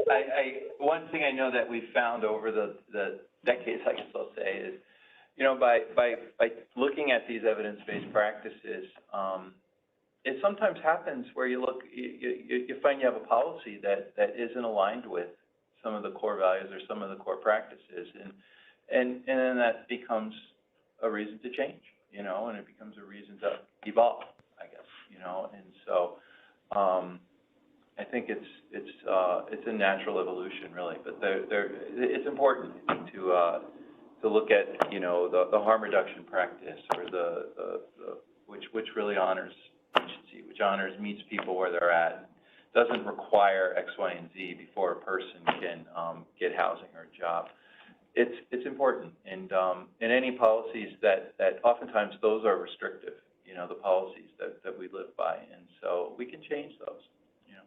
C: one thing I know that we've found over the decades, I guess I'll say, is, you know, by looking at these evidence-based practices, it sometimes happens where you find you have a policy that isn't aligned with some of the core values or some of the core practices, and then that becomes a reason to change, you know, and it becomes a reason to evolve, I guess, you know, and so I think it's a natural evolution, really, but it's important to look at, you know, the harm reduction practice, or which really honors agency, which meets people where they're at, doesn't require X, Y, and Z before a person can get housing or a job. It's important, and any policies that oftentimes those are restrictive, you know, the policies that we live by, and so we can change those, you know.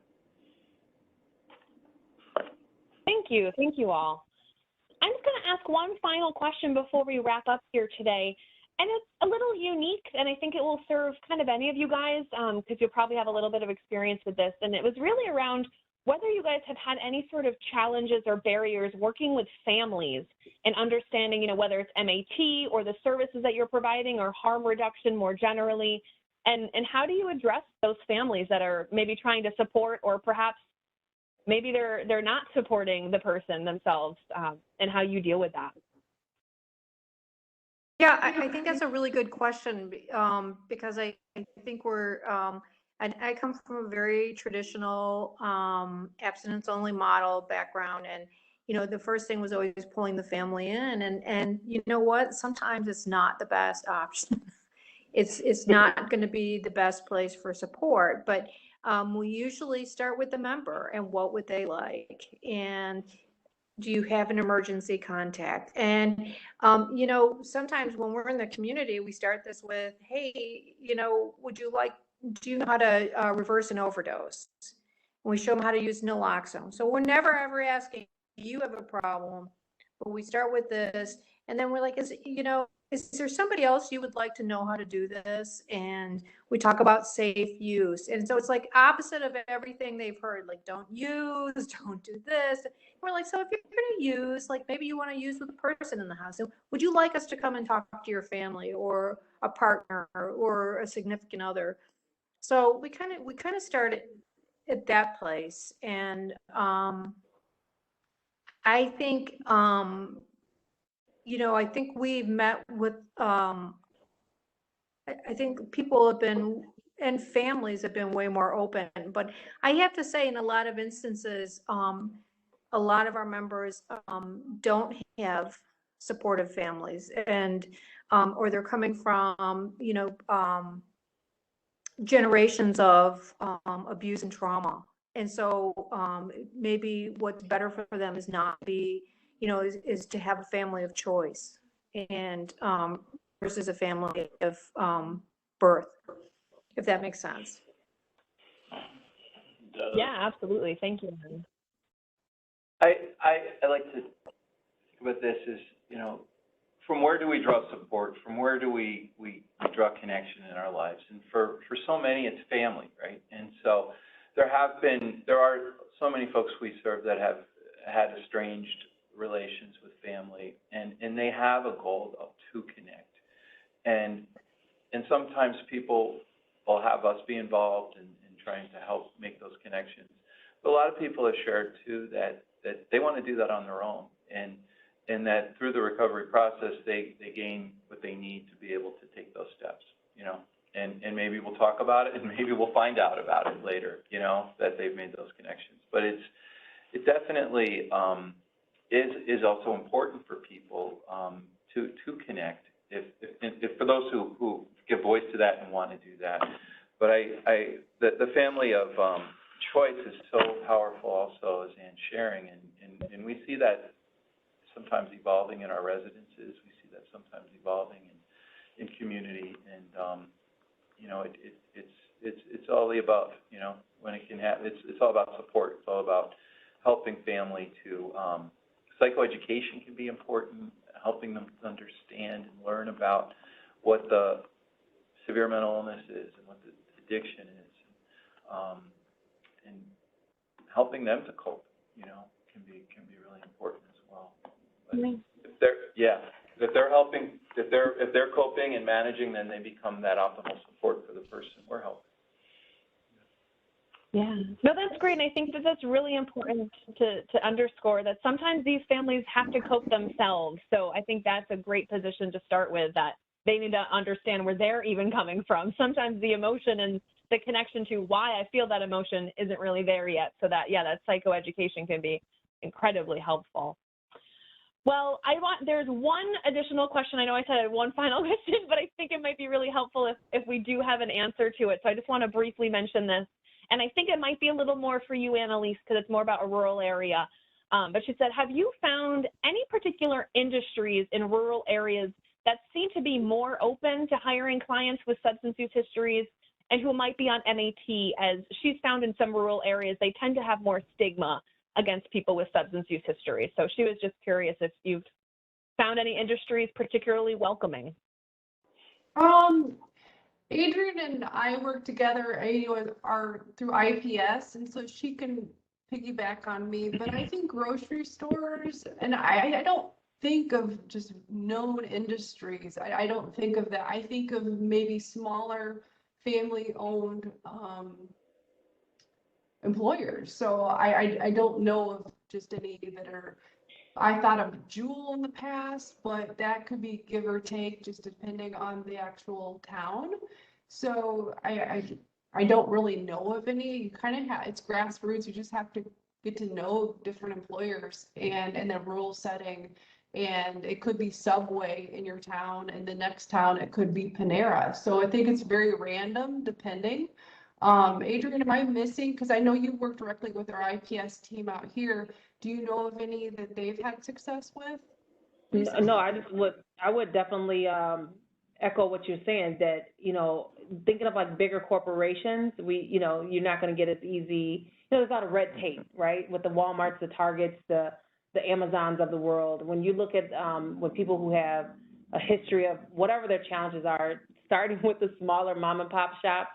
A: Thank you all. I'm just going to ask one final question before we wrap up here today, and it's a little unique, and I think it will serve kind of any of you guys because you'll probably have a little bit of experience with this, and it was really around whether you guys have had any sort of challenges or barriers working with families and understanding, you know, whether it's MAT or the services that you're providing or harm reduction more generally, and how do you address those families that are maybe trying to support, or perhaps maybe they're not supporting the person themselves, and how you deal with that?
G: Yeah, I think that's a really good question because I think we're, and I come from a very traditional abstinence-only model background, and you know, the first thing was always pulling the family in, and you know what? Sometimes it's not the best option. It's not going to be the best place for support, but we usually start with the member and what would they like, and do you have an emergency contact? And you know, sometimes when we're in the community, we start this with, hey, you know, do you know how to reverse an overdose? And we show them how to use naloxone. So we're never ever asking, do you have a problem? But we start with this, And then we're like, is there somebody else you would like to know how to do this? And we talk about safe use. And so it's like opposite of everything they've heard, like don't use, don't do this. And we're like, so if you're going to use, like maybe you want to use with a person in the house. So would you like us to come and talk to your family or a partner or a significant other? So we kind of started at that place. And I think, I think we've met with, I think people have been, and families have been way more open, but I have to say in a lot of instances, a lot of our members, don't have supportive families and, or they're coming from, generations of, abuse and trauma. And so, maybe what's better for them is not be, is to have a family of choice and, versus a family of, birth, if that makes sense.
F: Yeah, absolutely. Thank you.
C: I like to think about this as, from where do we draw support? From where do we draw connection in our lives? And for so many, it's family, right? And so there are so many folks we serve that have had estranged relations with family, and they have a goal to connect. And sometimes people will have us be involved in trying to help make those connections. But a lot of people have shared too that they want to do that on their own, and that through the recovery process they gain what they need to be able to take those steps, and maybe we'll talk about it, and maybe we'll find out about it later, that they've made those connections. But it definitely is also important for people to connect, if for those who give voice to that and want to do that. But the family of choice is so powerful also, as Anne's sharing, and we see that sometimes evolving in our residences. We see that sometimes evolving in community, and it's all the above. When it can happen, it's all about support. It's all about helping family to psychoeducation can be important, helping them understand and learn about what the severe mental illness is and what the addiction is, and helping them to cope, can be really important as well. But if they're coping and managing, then they become that optimal support for the person we're helping.
F: Yeah, no, that's great. And I think that that's really important to underscore that sometimes these families have to cope themselves. So I think that's a great position to start with, that they need to understand where they're even coming from. Sometimes the emotion and the connection to why I feel that emotion isn't really there yet. So that psychoeducation can be incredibly helpful. Well, there's one additional question. I know I said I had one final question, but I think it might be really helpful if we do have an answer to it. So I just want to briefly mention this. And I think it might be a little more for you, Annalise, because it's more about a rural area. But she said, have you found any particular industries in rural areas that seem to be more open to hiring clients with substance use histories and who might be on MAT? As she's found in some rural areas, they tend to have more stigma against people with substance use histories. So she was just curious if you've found any industries particularly welcoming.
J: Adrienne and I work together through IPS, and so she can piggyback on me, but I think grocery stores, and I don't think of just known industries. I don't think of that. I think of maybe smaller family-owned employers. So I don't know of just any that are, I thought of Jewel in the past, but that could be give or take just depending on the actual town. So I don't really know of any. You kind of have, it's grassroots. You just have to get to know different employers and in a rural setting. And it could be Subway in your town, and the next town it could be Panera. So I think it's very random depending. Adrienne, am I missing? Because I know you work directly with our IPS team out here. Do you know of any that they've had success with?
E: No, I would definitely echo what you're saying, that, thinking of like bigger corporations, you're not going to get as easy, there's a lot of red tape, right? With the Walmarts, the Targets, the the Amazons of the world, when you look at when people who have a history of whatever their challenges are, starting with the smaller mom and pop shops,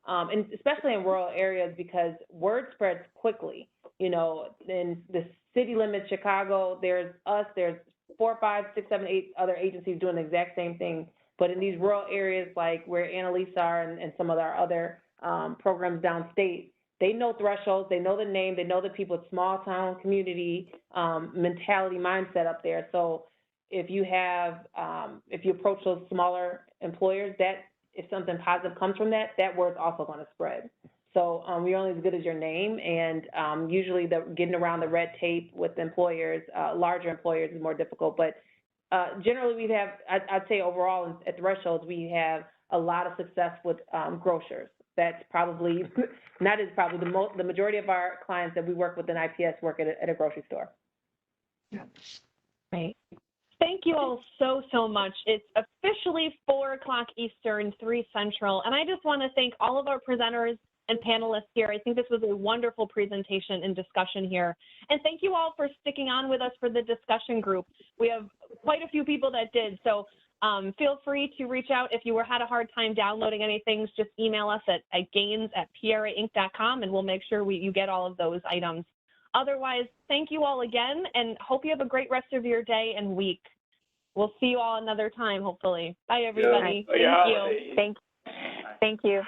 E: and especially in rural areas, because word spreads quickly. You know, in the city limits, Chicago, there's us, there's 4, 5, 6, 7, 8 other agencies doing the exact same thing. But in these rural areas, like where Annalise are and some of our other programs downstate, they know thresholds, they know the name, they know the people, it's small town community mentality mindset up there. So if you have, if you approach those smaller employers, that if something positive comes from that, that word's also going to spread. So you're only as good as your name, and usually getting around the red tape with employers, larger employers is more difficult. But generally, we have, I'd say overall at Thresholds, we have a lot of success with grocers. That's probably, not is probably the majority of our clients that we work with in IPS work at a grocery store.
J: Yeah.
A: Right. Thank you all so much. It's officially 4 o'clock Eastern, 3 Central, and I just want to thank all of our presenters and panelists here. I think this was a wonderful presentation and discussion here. And thank you all for sticking on with us for the discussion group. We have quite a few people that did, so feel free to reach out if you had a hard time downloading anything. Just email us at gaines@prainc.com, and we'll make sure you get all of those items. Otherwise, thank you all again, and hope you have a great rest of your day and week. We'll see you all another time, hopefully. Bye, everybody.
H: Yeah.
A: Thank you.
F: Thank you.